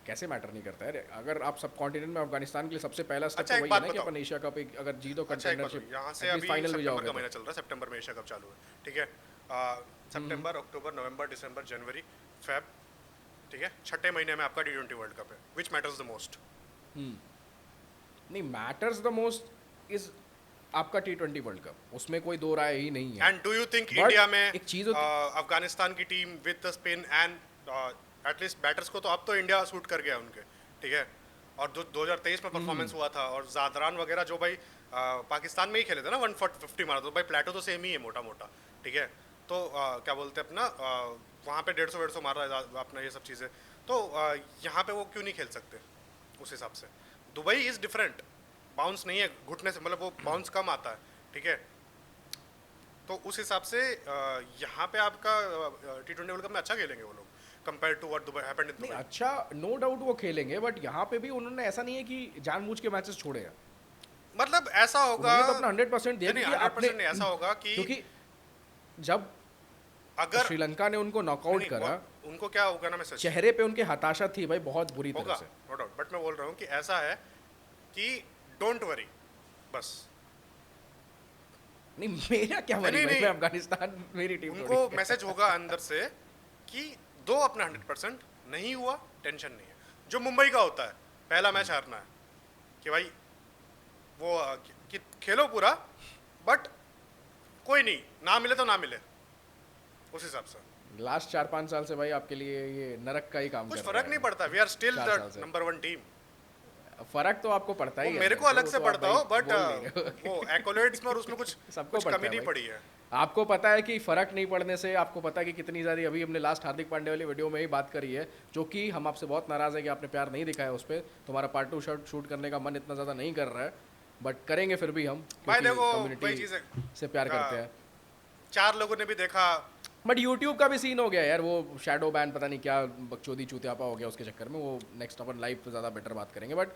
कैसे मैटर नहीं करता है? अगर आप सब कॉन्टिनेंट में अफगानिस्तान के लिए सबसे पहला स्टेप अच्छा, तो एक वही बात है ना कि बताओ। अपन एशिया कप अगर जीतो अच्छा, एक बात कंटेंडरशिप यहाँ से अभी फाइनल भी सितंबर जाओगे का तो। महीना चल रहा है, सितंबर में एशिया कप चालू है, ठीक है, सितंबर, अक्टूबर, नवंबर, दिसंबर, जनवरी, फेब, ठीक है, छठे महीने में आपका T20 वर्ल्ड कप है, विच मैटर्स द मोस्ट? नहीं, मैटर्स द मोस्ट इज आपका T20 वर्ल्ड कप, उसमें कोई दो राय ही नहीं है। And do you think But India में एक चीज होती- अफगानिस्तान की team with spin and at least batters को तो अब तो इंडिया सूट कर गया उनके, ठीक है, और जो 2023 में परफॉर्मेंस हुआ था, और जादरान वगैरह जो भाई पाकिस्तान में ही खेले थे ना, 150 मारा, तो भाई प्लेटो तो सेम ही है मोटा मोटा, ठीक है, तो क्या बोलते हैं अपना वहाँ पे 150 मार रहा है अपना, ये सब चीज़ें, तो यहाँ पे वो क्यों नहीं खेल सकते उस हिसाब से? दुबई इज़ डिफरेंट, बाउंस नहीं है घुटने से, मतलब वो बाउंस कम आता है, ठीक है, तो उस हिसाब से यहाँ पे आपका T20 वर्ल्ड कप में अच्छा खेलेंगे वो लोग compare to what Dubai happened in नहीं, दुबई। अच्छा, नो डाउट वो खेलेंगे, बट यहाँ पे भी उन्होंने ऐसा नहीं है कि जानबूझ के मैचेस छोड़े हैं। मतलब ऐसा होगा, उन्होंने तो अपना 100% दिया, नहीं, क्योंकि 100% नहीं, ऐसा होगा कि क्योंकि जब अगर श्रीलंका ने उनको नॉकआउट नहीं, करा, उनको क्या होगा ना, मैं सच चेहरे पे उनके हताशा थी भाई बहुत बुरी होगा, तरह से। नो डाउट, बट मैं बोल रहा हूँ कि ऐसा है कि डोंट वरी, बस। नहीं, मेरा क्या वरी नहीं, भाई, नहीं, मैं अफगानिस्तान मेरी टीम उनको मैसेज होगा अंदर से कि दो अपना 100%, नहीं हुआ टेंशन नहीं है, जो मुंबई का होता है पहला मैच हारना है, कि भाई वो कि खेलो पूरा, बट कोई नहीं, ना मिले तो ना मिले, उस हिसाब से लास्ट 4-5 साल से भाई आपके लिए ये नरक का ही काम कुछ कर फर्क रहा नहीं है। पड़ता, वी आर स्टिल 4 साल द से। Number 1 team. फर्क तो आपको पड़ता ही है, मेरे को अलग से तो पड़ता आप हो, भाई बट बोल नहीं रहे हो। वो एक्कोलेट्स में और उसमें कुछ सबको कुछ पड़ता कमी है नहीं भाई। पड़ी है। आपको पता है कि फर्क नहीं पड़ने से, आपको पता है कि कितनी ज़्यादा, अभी हमने लास्ट हार्दिक पांड्या वाली वीडियो में ही बात करी है, जो कि हम आपसे बहुत नाराज़ है कि आपने प्यार नहीं दिखाया उस पर, तुम्हारा पार्ट 2 शूट करने का मन इतना ज़्यादा नहीं कर रहा है, बट करेंगे फिर भी हम, भाई क्योंकि देखो वही कम्युनिटी चीज़ है, से प्यार करते हैं। 4 लोगों ने भी देखा, बट यूट्यूब का भी सीन हो गया यार, वो शैडो बैन पता नहीं क्या बकचोदी चूतियापा हो गया उसके चक्कर में, वो नेक्स्ट अपन लाइव पे ज़्यादा बेटर बात करेंगे। बट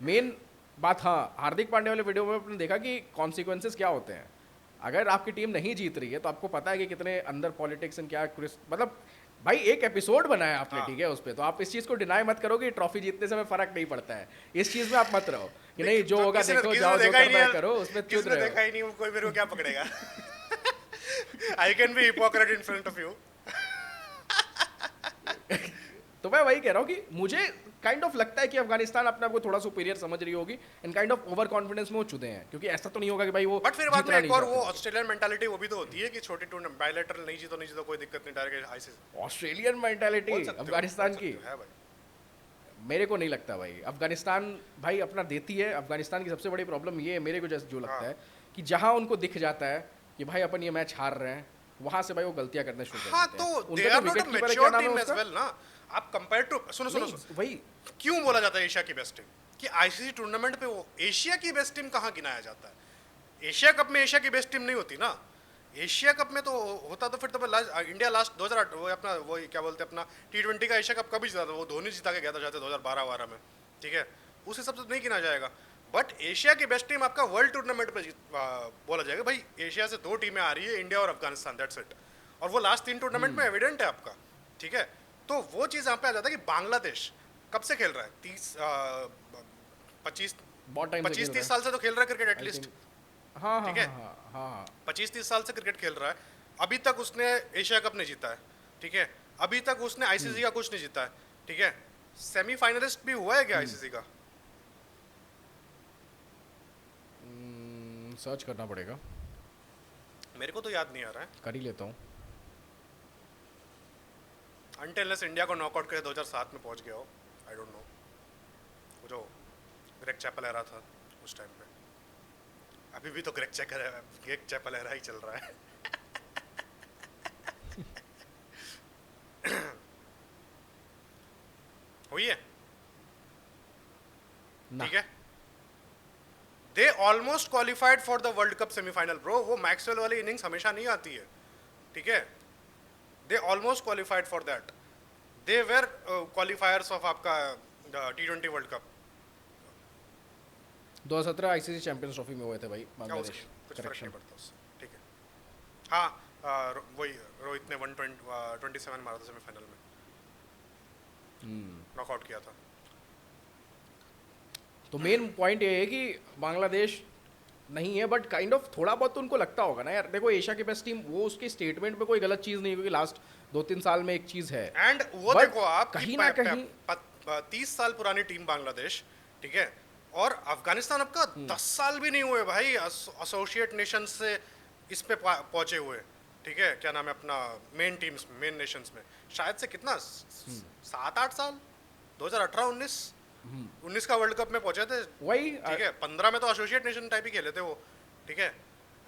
मेन बात, हाँ, हार्दिक पांड्या वाले वीडियो में आपने देखा कि कॉन्सिक्वेंसेस क्या होते हैं अगर आपकी टीम नहीं जीत रही है, तो आपको पता है कि कितने अंदर पॉलिटिक्स एंड क्या, मतलब भाई एक एपिसोड बनाया आपने, हाँ। ठीक है, उस पर तो आप इस चीज़ को डिनाई मत करो कि ट्रॉफी जीतने से हमें फर्क नहीं पड़ता है, इस चीज़ में आप मत रहो कि नहीं जो होगा देखो, जाओ जो करना है करो, उसमें चुप रहे देखा ही नहीं, कोई मेरे को क्या पकड़ेगा। I can be hypocrite in front of you. तो मैं वही कह रहा हूँ कि मुझे काइंड ऑफ लगता है कि अफगानिस्तान अपने आप को थोड़ा सुपीरियर समझ रही होगी, and kind of over confidence में वो चुदे हैं, क्योंकि ऐसा तो नहीं होगा कि भाई वो बट फिर बाद में जीतना एक नहीं और वो चाहते। ऑस्ट्रेलियन मेंटालिटी वो भी तो होती है कि छोटे टूर्नामेंट बायलैटरल नहीं जीतो कोई दिक्कत नहीं, direct ICC Australian mentality Afghanistan की है भाई। मेरे को नहीं लगता भाई। अफगानिस्तान भाई अपना देती है, अफगानिस्तान की सबसे बड़ी प्रॉब्लम ये है मेरे को जैसे जो लगता है कि जहां उनको दिख जाता है कि भाई अपन ये मैच हार रहे हैं, वहां से भाई वो गलतियां करने शुरू कर हाँ, देते हैं। तो उनका दे जो are not a wicket keeper है, क्या मैच्योर नाम है टीम एज उसका? वेल ना। आप कंपेयर टू सुनो नहीं, वही क्यों बोला जाता है एशिया की बेस्ट टीम? कि आईसीसी टूर्नामेंट पे वो एशिया की बेस्ट टीम कहाँ गिनाया जाता है? एशिया कप में एशिया की बेस्ट टीम नहीं होती ना। एशिया कप में तो होता तो फिर तो इंडिया लास्ट 2008 वो अपना वो क्या बोलते हैं अपना T20 का एशिया कप कभी जीता था? वो धोनी जीता के गया था शायद 2012 में, ठीक है, उस हिसाब से तो नहीं गिना जाएगा। बट एशिया की बेस्ट टीम आपका वर्ल्ड टूर्नामेंट पे बोला जाएगा भाई एशिया से 2 टीमें आ रही है, इंडिया और अफगानिस्तान, दैट्स इट। और वो लास्ट 3 टूर्नामेंट में एविडेंट है आपका, ठीक है। तो वो चीज़ यहाँ पे आ जाता है कि बांग्लादेश कब से खेल रहा है? 25 बहुत टाइम से खेल 25-30 रहा साल से तो खेल रहा है क्रिकेट है। एटलीस्ट, हाँ हाँ ठीक है। हाँ हाँ हाँ 25-30 साल से क्रिकेट खेल रहा है। अभी तक उसने एशिया कप नहीं जीता है, ठीक है। अभी तक उसने आईसीसी का कुछ नहीं जीता है, ठीक है। सेमीफाइनलिस्ट भी हुआ है क्या आईसीसी का? सर्च करना पड़ेगा, मेरे को तो याद नहीं आ रहा है। कर ही लेता हूँ। अनटिल अनलेस इंडिया को नॉकआउट करके 2007 में पहुंच गया हो, आई डोंट नो, वो जो ग्रेग चैपलेरा था उस टाइम पे। अभी भी तो ग्रेग चैपलेरा ही चल रहा है। हुई है, ना ठीक है। They almost qualified for the world cup semifinal bro. वो मैक्सवेल वाली इनिंग्स हमेशा नहीं आती है, ठीक है। They almost qualified for that. They were क्वालिफायर्स of आपका T20 world cup. 2017 ICC champions trophy में हुए थे भाई क्या बांग्लादेश। उसकी कुछ फर्क करेक्शन। नहीं पड़ता उससे, ठीक है। हाँ, वही रोहित ने 127 मारा था सेमीफाइनल में, नॉकआउट किया था। तो मेन पॉइंट ये है कि बांग्लादेश नहीं है, बट काइंड ऑफ थोड़ा बहुत तो उनको लगता होगा ना यार। देखो एशिया की बेस्ट टीम, वो उसके स्टेटमेंट में कोई गलत चीज़ नहीं, क्योंकि लास्ट 2-3 साल में एक चीज़ है। एंड वो But देखो आप कहीं ना कहीं 30 साल पुरानी टीम बांग्लादेश, ठीक है। और अफगानिस्तान आपका 10 साल भी नहीं हुए भाई एसोसिएट नेशंस से इस पे पहुंचे हुए, ठीक है। क्या नाम है अपना मेन टीम्स, मेन नेशंस में शायद से कितना 7-8 साल, 2018-19 का वर्ल्ड कप में पहुंचे थे, वही ठीक है। 15 में तो एसोसिएट नेशन टाइप ही खेले थे वो, ठीक है।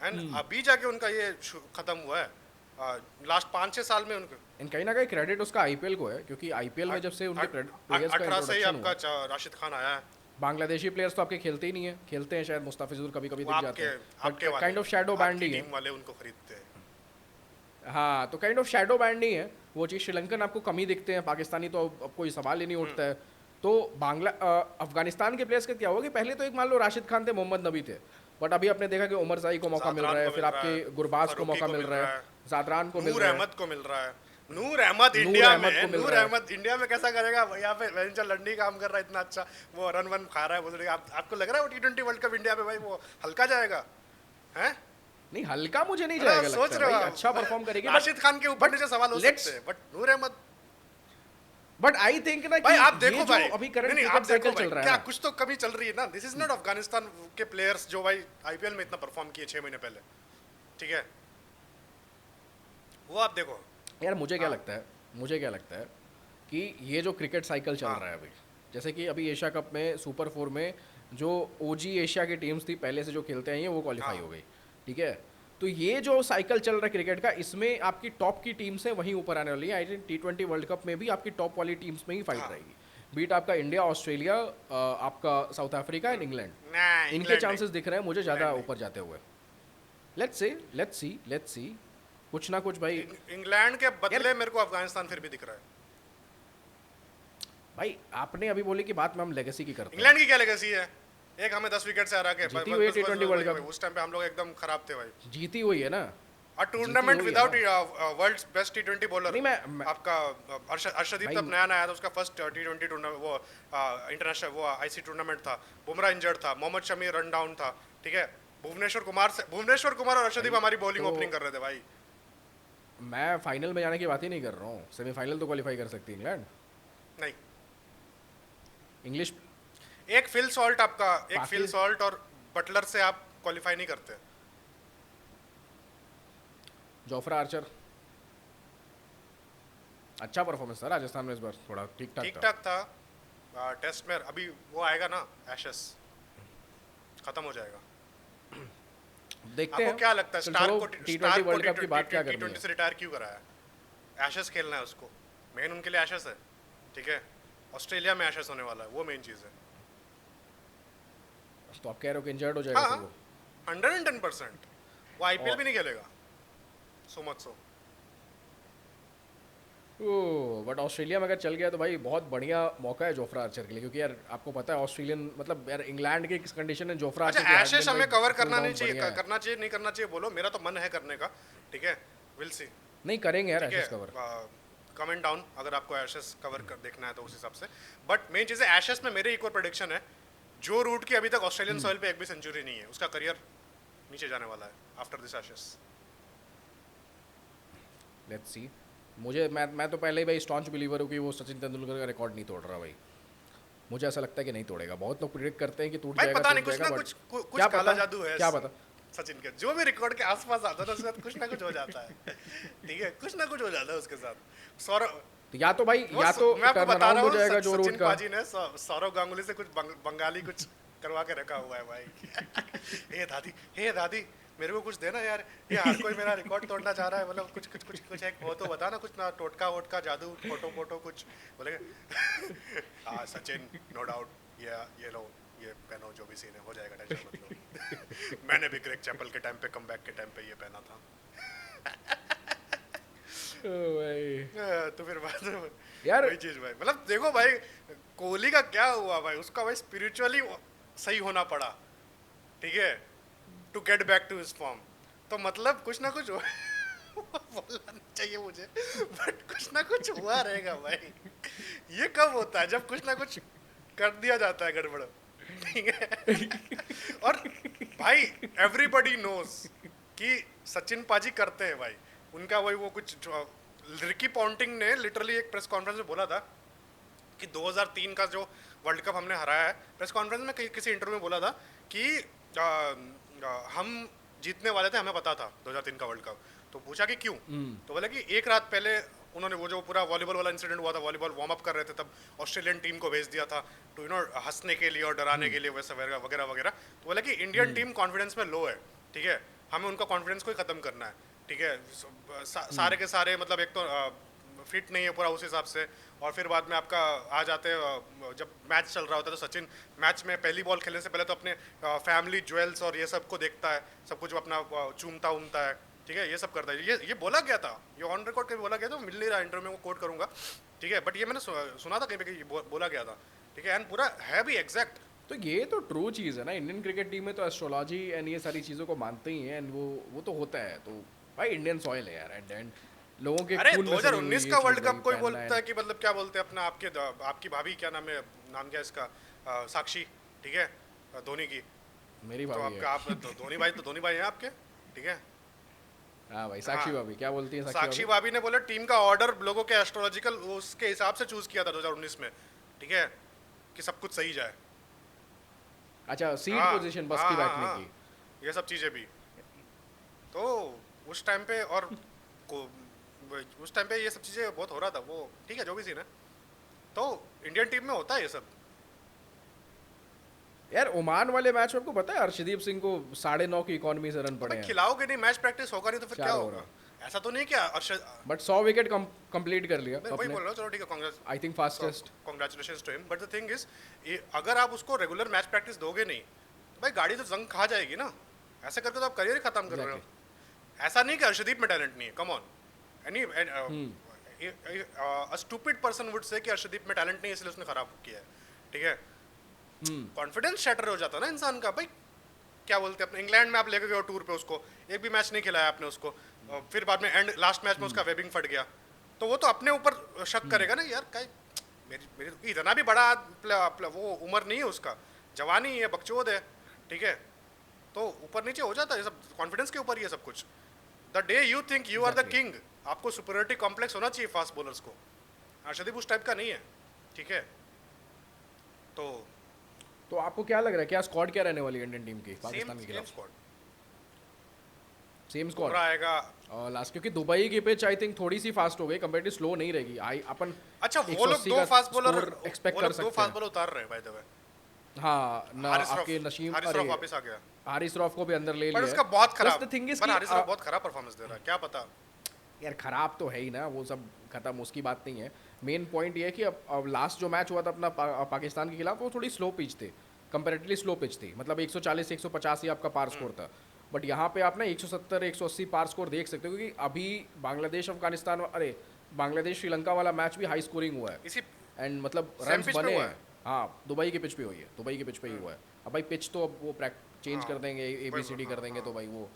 एंड अभी जाके उनका ये खत्म हुआ है, लास्ट 5-6 साल में उनके। इन कहीं ना कहीं क्रेडिट उसका आईपीएल को है, क्योंकि आईपीएल में जब से उनके प्लेयर्स का 18 से ही इंट्रोडक्शन आपका हुआ, राशिद खान आया है। बांग्लादेशी प्लेयर्स तो आपके खेलते ही नहीं है, खेलते हैं शायद मुस्ताफिजुर कभी कभी वो दिख जाते आपके हैं, काइंड ऑफ शैडो बैंड ही है। टीम वाले उनको खरीदते हैं। हाँ, तो काइंड ऑफ शैडो बैंड नहीं है वो चीज़। श्रीलंकन आपको कम ही दिखते हैं, पाकिस्तानी तो अब कोई सवाल ही नहीं उठता है। तो अफगानिस्तान के प्लेयर्स का क्या हुआ कि पहले तो एक मान लो राशिद खान थे, मोहम्मद नबी थे, बट अभी आपने देखा कि उमर जाई को मौका मिल रहा है, फिर आपके गुरबाज को मौका मिल रहा है, जादरान को मिल नूर रहा है, अहमद को मिल रहा है। नूर अहमद इंडिया अहमद में, को मिल नूर रहा है। अहमद इंडिया में कैसा करेगा यहाँ पे? वेंचर लंडी काम कर रहा है इतना अच्छा, वो रन वन खा रहा है, बोल रहे आपको लग रहा है वो T20 वर्ल्ड कप इंडिया में भाई वो हल्का जाएगा हैं? नहीं, हल्का मुझे नहीं अरे जाएगा, सोच लगता है रहे हो भाई, आप? अच्छा परफॉर्म करेगी। राशिद खान के ऊपर नीचे सवाल हो let's- सकते हैं, but Noor Ahmad but I think ना भाई कि आप देखो ये भाई, जो अभी करंट नहीं, आप क्रिकेट देखो साइकिल भाई, चल रहा है क्या ना, कुछ तो कमी चल रही है ना। दिस इज नॉट अफगानिस्तान के प्लेयर्स जो भाई आईपीएल में इतना परफॉर्म किए 6 महीने पहले, ठीक है। वो आप देखो यार मुझे क्या लगता है, मुझे क्या लगता है कि ये जो क्रिकेट साइकिल चल रहा है अभी, जैसे कि अभी एशिया कप में सुपर 4 में जो ओजी एशिया की टीम्स थी पहले से जो खेलते हैं वो क्वालिफाई हो गई, ठीक है। तो ये जो साइकिल चल रहा है क्रिकेट का, इसमें आपकी टॉप की टीम्स है वहीं ऊपर आने वाली है। I think T20 world cup में भी आपकी टॉप वाली टीम्स में ही फाइट रहेगी, बीट आपका इंडिया, ऑस्ट्रेलिया, आपका साउथ अफ्रीका एंड इंग्लैंड। इनके इंग्लैंड चांसेस दिख रहे हैं मुझे ज़्यादा इंग्लैंड ऊपर जाते हुए। लेट्स सी कुछ ना कुछ भाई। इंग्लैंड के बदले मेरे को अफगानिस्तान फिर भी दिख रहा है। भाई आपने अभी बोली कि बात में हम लेगेसी की करते हैं। इंग्लैंड की क्या लेगेसी है? एक हमें 10 विकेट से हरा के जीती हुई है T20 वर्ल्ड कप। उस टाइम पे हम लोग एकदम खराब थे भाई। जीती हुई है ना, अ टूर्नामेंट हुई है without world's best T20 bowler. नहीं मैं आपका अर्शदीप भाई- तब नया नया आया था, उसका फर्स्ट T20 टूर्नामेंट वो इंटरनेशनल वो आईसी टूर्नामेंट था। बुमराह इंजर्ड था, मोहम्मद शमी रन डाउन था, ठीक है। भुवनेश्वर कुमार और अर्शदीप हमारी बॉलिंग तो- ओपनिंग कर रहे थे भाई। मैं फाइनल में जाने की बात ही नहीं कर रहा हूँ, सेमीफाइनल तो क्वालिफाई कर सकती है इंग्लैंड। नहीं, इंग्लिश एक फिल सॉल्ट आपका, एक बाकी- फिल सॉल्ट और बटलर से आप क्वालिफाई नहीं करते। जोफ्रा आर्चर अच्छा परफॉर्मेंस था राजस्थान में इस बार, थोड़ा ठीक ठीक ठाक था। ठाक था। टेस्ट में अभी वो आएगा ना, एशेस खत्म हो जाएगा। देखते आपको हैं क्या लगता है चलो, स्टार चलो, को T20 वर्ल्ड कप की बात क्या करनी T20 है। से रिटायर क्यों कराया? एशेस खेलना है उसको, मेन उनके लिए एशेस है, ठीक है। ऑस्ट्रेलिया में एशेस होने वाला है, वो मेन चीज़ है। तो आप कह रहे हो कि इंजर्ड हो जाएगा हाँ, फिर वो? 110%। वो आईपीएल और- भी नहीं खेलेगा, so much so. But Australia में अगर चल गया तो भाई बहुत बढ़िया मौका है जोफ्रा आर्चर के लिए, क्योंकि यार आपको पता है ऑस्ट्रेलियन मतलब यार इंग्लैंड की कंडीशन है, जोफ्रा अच्छा, आर्चर की एशेस handle हमें भाई कवर करना full नहीं down चाहिए, बढ़िया है। करना चाहिए नहीं करना चाहिए बोलो, मेरा तो मन है करने का, ठीक है। विल सी, नहीं करेंगे यार ठीक एशेस है। कवर। कमेंट डाउन अगर आपको एशेस कवर कर देखना है तो उस हिसाब से। बट मेन चीज़ है एशेस में मेरे एक और प्रेडिक्शन है, जो रूट की अभी तक ऑस्ट्रेलियन सॉइल पे एक भी सेंचुरी नहीं है, उसका करियर नीचे जाने वाला है after this ashes. Let's see. मैं तो पहले ही भाई स्टॉन्च बिलीवर हूँ कि वो सचिन तेंदुलकर का रिकॉर्ड नहीं तोड़ रहा भाई। मुझे ऐसा लगता है कि नहीं तोड़ेगा। बहुत लोग प्रिडिक्ट करते हैं कि टूट भाई जाएगा, पता टूट नहीं, कुछ जाएगा, ना but कुछ क्या काला पता? जादू है क्या पता? सचिन के जो भी रिकॉर्ड के आसपास आता है ना उसके साथ कुछ ना कुछ हो जाता है, ठीक है। कुछ ना कुछ हो जाता है उसके साथ। सौरभ तो या तो भाई या तो मैं आपको टर्न बता अराउंड रहा हो हूँ जाएगा जो सचिन रोड का। पाजी ने सौरव गांगुली से कुछ बंगाली कुछ करवा के रखा हुआ है भाई। हे दादी मेरे को कुछ देना यार, ये हर कोई मेरा रिकॉर्ड तोड़ना चाह रहा है, मतलब कुछ कुछ कुछ कुछ एक हो तो बता ना, कुछ ना टोटका वोटका जादू फोटो फोटो कुछ बोले। हाँ सचिन नो डाउट, ये लो ये पहनो जो भी सीन है हो जाएगा, टेंशन मत लो। मैंने भी ग्रेग चैपल के टाइम पे कमबैक के टाइम पे ये पहना था। भाई तो फिर बाद में यार वही चीज भाई, मतलब देखो भाई कोहली का क्या हुआ भाई, उसका भाई स्पिरिचुअली सही होना पड़ा, ठीक है, to get back to his form. तो मतलब कुछ ना कुछ बोलना नहीं चाहिए मुझे, बट कुछ ना कुछ हुआ रहेगा भाई। ये कब होता है, जब कुछ ना कुछ कर दिया जाता है गड़बड़, ठीक है। और भाई एवरीबॉडी नोज कि सचिन पाजी करते हैं भाई, उनका वही वो कुछ रिकी पॉन्टिंग ने लिटरली एक प्रेस कॉन्फ्रेंस में बोला था कि 2003 का जो वर्ल्ड कप हमने हराया है, प्रेस कॉन्फ्रेंस में किसी इंटरव्यू में बोला था कि हम जीतने वाले थे, हमें पता था 2003 का वर्ल्ड कप। तो पूछा कि क्यों, तो बोला कि एक रात पहले उन्होंने वो जो पूरा वॉलीबॉल वाला इंसिडेंट हुआ था, वॉलीबॉल वार्म अप कर रहे थे, तब ऑस्ट्रेलियन टीम को भेज दिया था टू हंसने के लिए और डराने के लिए वैसा वगैरह वगैरह। तो बोला कि इंडियन टीम कॉन्फिडेंस में लो है, ठीक है, हमें उनका कॉन्फिडेंस को ही खत्म करना है, ठीक है। सारे के सारे मतलब एक तो फिट नहीं है पूरा उस हिसाब से, और फिर बाद में आपका आ जाते हैं जब मैच चल रहा होता है तो सचिन मैच में पहली बॉल खेलने से पहले तो अपने फैमिली ज्वेल्स और ये सब को देखता है, सब कुछ अपना चूमता उमता है, ठीक है, ये सब करता है। ये बोला गया था, ये ऑन रिकॉर्ड कभी बोला गया था, मिल नहीं रहा इंटरव्यू में, कोट करूंगा, ठीक है, बट ये मैंने सुना था कहीं पे कि बोला गया था, ठीक है, एंड पूरा है भी एग्जैक्ट। तो ये तो ट्रू चीज़ है ना, इंडियन क्रिकेट टीम में तो एस्ट्रोलॉजी एंड ये सारी चीज़ों को मानते ही हैं, एंड वो तो होता है। तो भाई इंडियन सॉइल है यार, एट द एंड लोगों के अरे खून में सनी हुई 2019 ये का चीज़ वर्ल्ड कप भाई, कोई पहनना बोलता है कि मतलब क्या बोलते हैं अपना, आपकी भाभी क्या नाम है, नाम क्या है इसका, साक्षी, ठीक है, धोनी की, मेरी तो भाभी है। आपका आप धोनी भाई हैं आपके, ठीक है। हाँ भाई साक्षी हाँ, भाभी क्या बोलती है साक्षी भाभी ने बोले टीम का ऑर्डर लोगों के एस्ट्रोलॉजिकल उसके हिसाब से चूज किया था 2019 में, ठीक है, कि सब कुछ सही जाए। अच्छा सीट हाँ, पोजीशन बस हाँ, की हाँ, बैठने हाँ, की। ये सब चीजें भी तो उस टाइम पे, और उस टाइम पे ये सब चीजें बहुत हो रहा था, वो ठीक है जो भी सीन है, तो इंडियन टीम में होता है ये सब। यार ओमान वाले मैच में आपको पता है अर्शदीप सिंह को 9.5 की इकोनॉमी से रन पड़े भाई हैं, खिलाओगे नहीं, मैच प्रैक्टिस होगा नहीं तो फिर 4 क्या ओवर होगा। में। ऐसा तो नहीं क्या अर्शद, बट 100 विकेट कंप्लीट कर लिया मैं वही अपने, बोल रहा हूँ, चलो ठीक है, congrats, I think fastest. Congratulation to him, but the thing is अगर आप उसको रेगुलर मैच प्रैक्टिस दोगे नहीं तो भाई गाड़ी तो जंग खा जाएगी ना, ऐसे करके तो आप करियर ही खत्म कर रहे हो। ऐसा नहीं कि अर्शदीप में टैलेंट नहीं है, come on, any a stupid person would say कि अर्शदीप में टैलेंट नहीं है इसलिए उसने खराब किया है, ठीक है। कॉन्फिडेंस शैटर हो जाता है ना इंसान का भाई। क्या बोलते हैं अपने इंग्लैंड में आप लेके गए हो टूर पे, उसको एक भी मैच नहीं खिलाया आपने उसको, फिर बाद में एंड लास्ट मैच में उसका वेबिंग फट गया, तो वो तो अपने ऊपर शक करेगा ना यार, क्या मेरी मेरी इतना भी बड़ा वो उम्र नहीं है उसका, जवानी है, बकचोद है, ठीक है, तो ऊपर नीचे हो जाता है ये सब, कॉन्फिडेंस के ऊपर ये सब कुछ। The day you think you are the king, आपको सुपरियरिटी कॉम्प्लेक्स होना चाहिए फास्ट बॉलर्स को। अर्शदीप उस टाइप का नहीं है, ठीक है, तो आपको क्या लग रहा है, क्या स्क्वाड क्या रहने वाली है इंडियन टीम की पाकिस्तान के सेम खिलाफ? स्क्वाड सेम स्क्वाड आएगा। लास्ट, क्योंकि दुबई की पिच आई थिंक थोड़ी सी फास्ट हो गई, कंपेरेटिव स्लो नहीं रहेगी। आई अपन अच्छा वो लोग 180 दो का फास्ट बॉलर एक्सपेक्ट वो कर लोग दो सकते फास्ट हैं। बॉलर उतार रहे हैं बाय द वे। हाँ ना आपके नसीम, हारिस अरे रॉफ वापस आ गया, हारिस रॉफ को भी अंदर ले पर लिया उसका बहुत खराब, the thing is पर कि, हारिस रॉफ बहुत खराब परफॉर्मेंस दे रहा है, क्या पता यार खराब तो है ही ना, वो सब खत्म, उसकी बात नहीं है। मेन पॉइंट ये है कि अब लास्ट जो मैच हुआ था अपना पाकिस्तान के खिलाफ, वो थोड़ी स्लो पिच थे, कंपेरेटिवली स्लो पिच थी, मतलब 140 150 ही आपका पार स्कोर था। बट यहाँ पे आप ना 170 180 पार स्कोर देख सकते हो, क्योंकि अभी बांग्लादेश श्रीलंका वाला मैच भी हाई स्कोरिंग हुआ है, इसी एंड मतलब Same रन pitch पे बने हुआ हैं। हाँ दुबई की पिच पे हुई है, दुबई की पिच पे ही हुआ है। अब भाई पिच तो अब वो चेंज कर देंगे, ABCD कर देंगे, तो भाई वो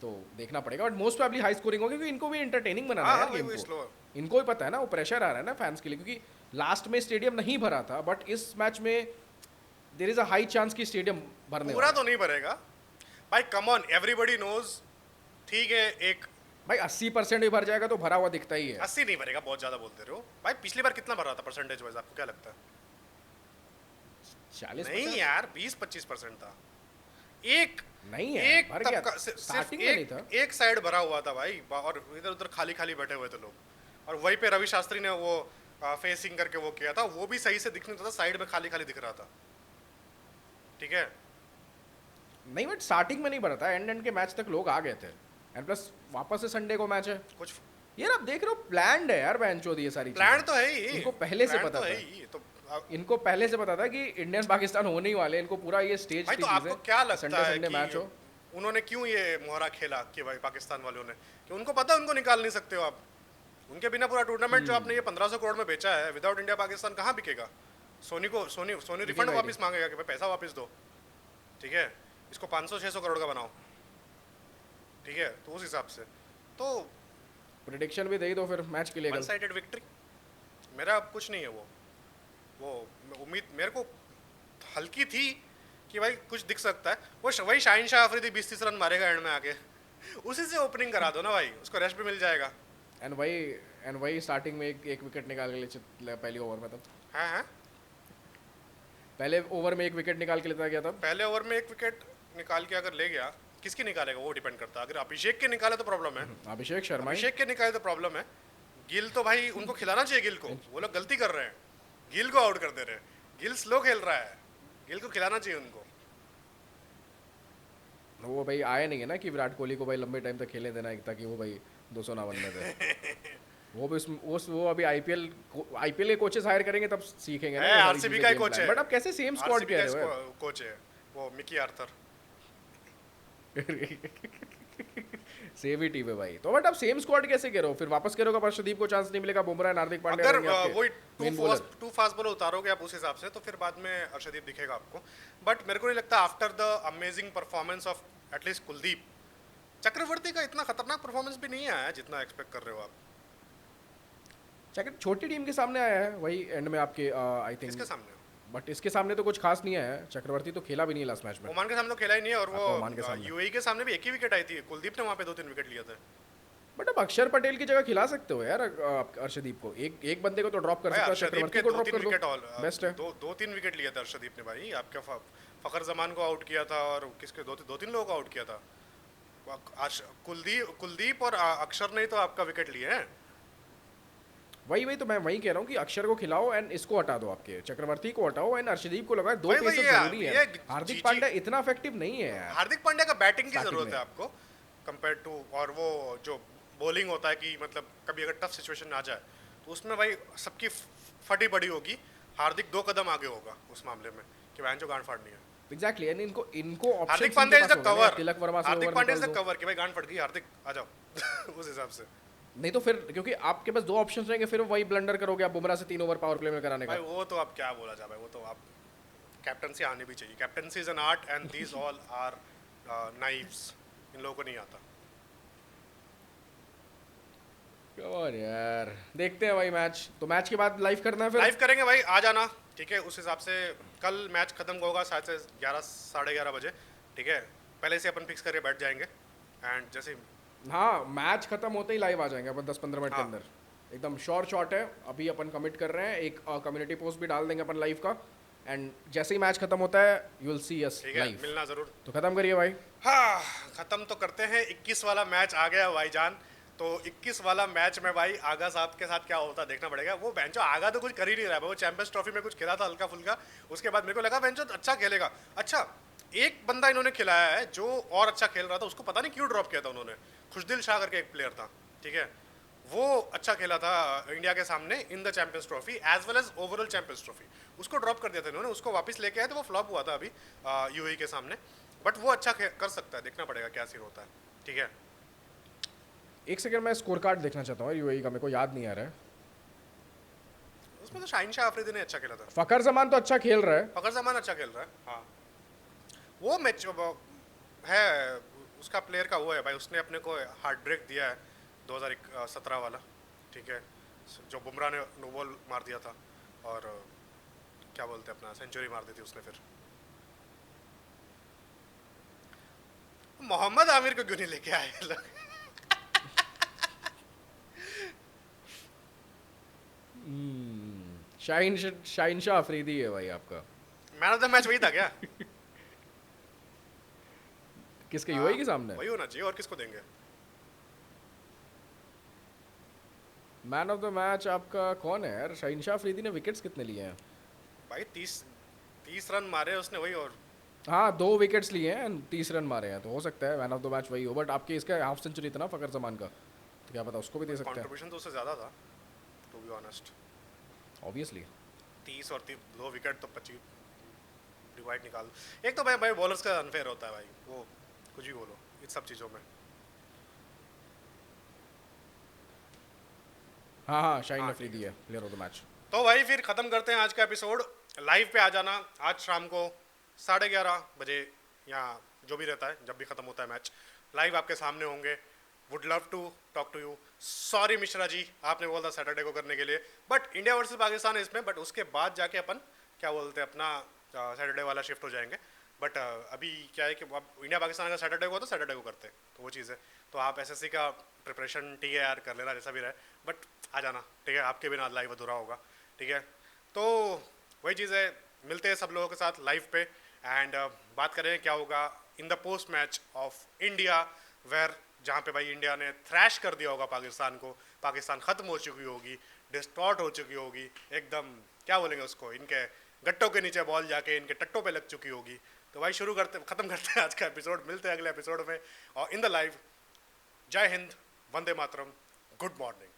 तो देखना पड़ेगा, but most probably high scoring होगी, क्योंकि इनको भी एंटरटेनिंग बनाना है यार गेम को। स्लो इनको भी पता है ना, वो प्रेशर आ रहा है ना फैंस के लिए, क्योंकि लास्ट में स्टेडियम नहीं भरा था, बट इस मैच में there is a high chance कि स्टेडियम भरने पूरा वाला तो नहीं भरेगा भाई, कम ऑन, एवरीबॉडी नोज, ठीक है, एक है। भाई 80% भी भर जाएगा तो भरा हुआ दिखता ही है। 80 नहीं भरेगा, बहुत ज्यादा बोलते रहे हो भाई। पिछली बार कितना भरा था परसेंटेज वाइज, आपको क्या लगता है? 40 नहीं यार 20-25% था, एक नहीं है, एक भर गया तबका स्टार्टिंग में नहीं था। एक साइड भरा हुआ था भाई, और इधर उधर खाली खाली बैठे हुए थे लोग, और वहीं पे रवि शास्त्री ने वो फेसिंग करके वो किया था, वो भी सही से दिख नहीं रहा था, साइड में खाली खाली दिख रहा था। ठीक है, नहीं बट स्टार्टिंग में नहीं बना था, एंड के मैच तक लोग आ गए थे, एंड प्लस वापस से संडे को मैच है कुछ यार। आप देख रहे हो प्लान्ड है यार बेंचो, ये सारी प्लान चीजें तो है ही, इनको पहले से plan पता तो है था। ही तो इनको पहले से पता था कि इंडियन पाकिस्तान होने ही वाले, इनको पूरा ये स्टेज भाई थी तो आपको चीजें, क्या लगता संडे है संडे कि मैच हो। उन्होंने क्यों ये मोहरा खेला कि भाई पाकिस्तान वालों ने, कि उनको पता है उनको निकाल नहीं सकते हो आप, उनके बिना पूरा टूर्नामेंट जो आपने ये 1500 करोड़ में बेचा है, विदाउट इंडिया पाकिस्तान कहाँ बिकेगा? सोनी को सोनी रिफंड बिकेगा ही वापस मांगेगा कि भाई पैसा वापस दो। ठीक है, इसको 500-600 करोड़ का बनाओ। ठीक है, तो उस हिसाब से तो प्रिडिक्शन भी दे ही दो फिर मैच के लिए वन कल। साइडेड विक्ट्री मेरा अब कुछ नहीं है। वो उम्मीद मेरे को हल्की थी कि भाई कुछ दिख सकता है, वो वही शाहिन शाह अफरीदी 20-30 रन मारेगा एंड में आके, उसी से ओपनिंग करा दो ना भाई, उसको रेस्ट भी मिल जाएगा। एंड वही स्टार्टिंग में एक विकेट निकाल के ले पहली ओवर में, तब हाँ हाँ, पहले ओवर में एक विकेट निकाल के लेता गया तब। पहले ओवर में एक विकेट निकाल के अगर ले गया, किसकी निकालेगा वो डिपेंड करता है। अगर अभिषेक के निकाले तो प्रॉब्लम है, अभिषेक शर्मा ही। अभिषेक के निकाले तो प्रॉब्लम है। गिल तो भाई उनको खिलाना चाहिए, गिल को, वो लोग गलती कर रहे हैं, गिल को आउट कर दे रहे हैं। गिल स्लो खेल रहा है, गिल को खिलाना चाहिए उनको। वो भाई आया नहीं है ना कि विराट कोहली को भाई लंबे टाइम तक खेलने देना है, ताकि वो भाई 200 ना बनने दे। वो भी वो अभी आईपीएल के कोचेस हायर करेंगे तब सीखेंगे ना ये सारी आरसीबी चीजें, का ही game कोच plan। है, बट अब कैसे सेम स्क्वाड आरसीबी कह का रहे हो यार? कोच है वो मिकी आर्थर। सेम ही टीम है भाई, तो बट अब सेम स्क्वाड कैसे कह रहे हो? फिर वापस कह रहे हो कि अर्शदीप को चांस नहीं मिलेगा, बुमराह and हार्दिक पांड्या अगर रहेंगे आपके वही main bowler। Two fast bowler उतारोगे आप उस हिसाब से, तो फिर बाद में अर्शदीप दिखेगा आपको। बट मेरे को नहीं लगता after the amazing performance of at least Kuldeep, Chakravarthy का इतना खतरनाक परफॉर्मेंस भी नहीं आया है जितना एक्सपेक्ट कर रहे हो आप। छोटी टीम के सामने आया है वही एंड में आपके, आई इसके थिंक। सामने बट इसके सामने तो कुछ खास नहीं आया है, चक्रवर्ती तो खेला भी नहीं लास्ट मैच में। ओमान के सामने तो खेला ही नहीं है, और ओमान के वो सामने। यूएई के सामने भी एक ही विकेट आई थी, कुलदीप ने वहाँ पे 2-3 विकेट लिए थे। बट अब अक्षर पटेल की जगह खिला सकते हो यार अर्शदीप को, एक बंदे को तो ड्रॉप कर भाई सकते हो, अर्शदीप चक्रवर्ती के को ड्रॉप कर 2-3 विकेट दो, बेस्ट है। 2-3 विकेट लिए थे अर्शदीप ने भाई। आपका फखर जमान को आउट किया था, और किसके 2-3 लोगों को आउट किया था। कुलदीप और अक्षर ने ही तो आपका विकेट लिए हैं। वही तो मैं वही कह रहा हूँ कि अक्षर को खिलाओ एंड इसको हटा दो, आपके चक्रवर्ती को हटाओ एंड अर्शदीप को लगाओ। दो वही पेसर ये- जरूरी ये है। जी- हार्दिक जी- पांड्या इतना इफेक्टिव नहीं है यार। हार्दिक पांड्या का बैटिंग की Starting जरूरत में। है आपको कंपेयर टू, और वो जो बॉलिंग होता है कि मतलब कभी अगर टफ सिचुएशन आ जाए तो उसमें भाई सबकी फटी पड़ी होगी, हार्दिक 2 कदम आगे होगा उस मामले में कि वैन जो गांड फाड़नी है। एग्जैक्टली, यानी इनको option Hardik Pandya is the cover, Tilak Varma से हार्दिक ओवर पांड्या इज निकाल द दो। कवर कि भाई गांड फट गई हार्दिक आ जाओ उस हिसाब से। नहीं तो फिर क्योंकि आपके पास 2 ऑप्शंस रहेंगे, फिर वही ब्लंडर करोगे आप बुमराह से 3 ओवर पावर प्ले में कराने का। भाई वो तो आप क्या बोला जाए भाई, वो तो आप कैप्टनसी आनी भी चाहिए। Captaincy is an art and these all are knives, इन लोगों को नहीं आता। और यार देखते हैं भाई मैच, तो मैच के बाद लाइव करना है फिर। लाइव करेंगे भाई, आ जाना। ठीक है, उस हिसाब से कल मैच खत्म होगा शायद से 11 साढ़े 11 बजे। ठीक है, पहले से अपन फिक्स करके बैठ जाएंगे, एंड जैसे हाँ, मैच खत्म होते ही लाइव आ जाएंगे अपन 10-15 मिनट के हाँ। अंदर। एकदम शॉर्ट है, अभी अपन कमिट कर रहे हैं, एक कम्युनिटी पोस्ट भी डाल देंगे अपन लाइव का, एंड जैसे ही मैच खत्म होता है यू विल सी अस ठीक है लाइव। मिलना जरूर। तो खत्म करिए भाई। हाँ, खत्म तो करते हैं। 21 वाला मैच आ गया भाईजान, तो 21 वाला मैच में भाई आगा साहब के साथ क्या होता देखना पड़ेगा। वो बेंचो आगा तो कुछ कर ही नहीं रहा है, वो चैंपियंस ट्रॉफी में कुछ खेला था हल्का फुल्का, उसके बाद मेरे को लगा बेंचो अच्छा खेलेगा। अच्छा, एक बंदा इन्होंने खिलाया है जो और अच्छा खेल रहा था, उसको पता नहीं क्यों ड्रॉप किया था उन्होंने। खुशदिल शाह करके एक प्लेयर था, ठीक है, वो अच्छा खेला था इंडिया के सामने in the champions trophy as well as overall champions trophy. उसको ड्रॉप कर दिया था इन्होंने, उसको वापस लेके आए तो वो फ्लॉप हुआ था अभी यूएई के सामने, बट वो अच्छा कर सकता है, देखना पड़ेगा क्या सीन होता है। ठीक है, एक सेकंड मैं स्कोर कार्ड देखना चाहता हूँ यूएई का, मेरे को याद नहीं आ रहा है। उसमें तो शाहिन शाह अफरीदी ने अच्छा खेला था। फकर जमान तो अच्छा खेल रहा है। फखर जमान अच्छा खेल रहा है, हाँ। वो मैच है उसका प्लेयर का, वो है भाई, उसने अपने को हार्ट ब्रेक दिया है 2017 वाला। ठीक है, जो बुमराह ने नो बॉल मार दिया था, और क्या बोलते हैं अपना सेंचुरी मार दी थी उसने। फिर मोहम्मद आमिर को क्यों नहीं लेके आए ये लोग? शाहिन शाह अफरीदी है भाई आपका। मैन ऑफ द मैच वही था क्या? किसके यूएई के सामने? वही होना चाहिए, और किसको देंगे? मैन ऑफ द मैच आपका कौन है यार? शहीनशाह अफरीदी ने विकेट्स कितने लिए हैं? भाई 30 रन मारे उसने वही, और हाँ 2 विकेट्स लिए हैं, 30 रन मारे हैं, तो हो सकता है मैन ऑफ द मैच वही हो, बट आपके इसका हाफ सेंचुरी था ना फ़खर जमान का, तो क्या पता उसको भी दे सकते हैं। कंट्रीब्यूशन तो उससे ज़्यादा था, टू बी ऑनेस्ट। ऑब्वियसली। 30 और 2 विकेट तो 25 डिवाइड निकाल। एक तो भाई भाई बॉलर्स का अनफेयर होता है भाई, वो कुछ भी बोलो इन सब चीज़ों में। हाँ हाँ, शाहीन हाँ ठीक अफरीदी है। है प्लेयर ऑफ द मैच। तो भाई फिर ख़त्म करते हैं आज का एपिसोड। लाइव पे आ जाना आज शाम को 11:30 बजे, या जो भी रहता है जब भी ख़त्म होता है मैच, लाइव आपके सामने होंगे। Would love to talk to you. Sorry Mishra ji, आपने बोला था सैटरडे को करने के लिए, बट इंडिया वर्सेस पाकिस्तान है इसमें, बट उसके बाद जाके अपन क्या बोलते हैं अपना सैटरडे वाला शिफ्ट हो जाएंगे। बट अभी क्या है कि अब इंडिया पाकिस्तान का सैटरडे को हो तो सैटरडे को करते हैं, तो वो चीज़ है। तो आप एसएससी का प्रिपरेशन ठीक है यार कर लेना जैसा भी रहे, बट आ जाना ठीक है, आपके बिना लाइव अधूरा होगा ठीक है। तो वही चीज़ है, मिलते हैं सब लोगों के साथ लाइव पे, एंड बात करें क्या होगा in the post match of India, where जहाँ पे भाई इंडिया ने थ्रैश कर दिया होगा पाकिस्तान को, पाकिस्तान ख़त्म हो चुकी होगी, डिस्टॉर्ट हो चुकी होगी एकदम, क्या बोलेंगे उसको, इनके गट्टों के नीचे बॉल जाके इनके टट्टों पे लग चुकी होगी। तो भाई शुरू करते, ख़त्म करते हैं आज का एपिसोड, मिलते हैं अगले एपिसोड में और इन द लाइव। जय हिंद, वंदे मातरम, गुड मॉर्निंग।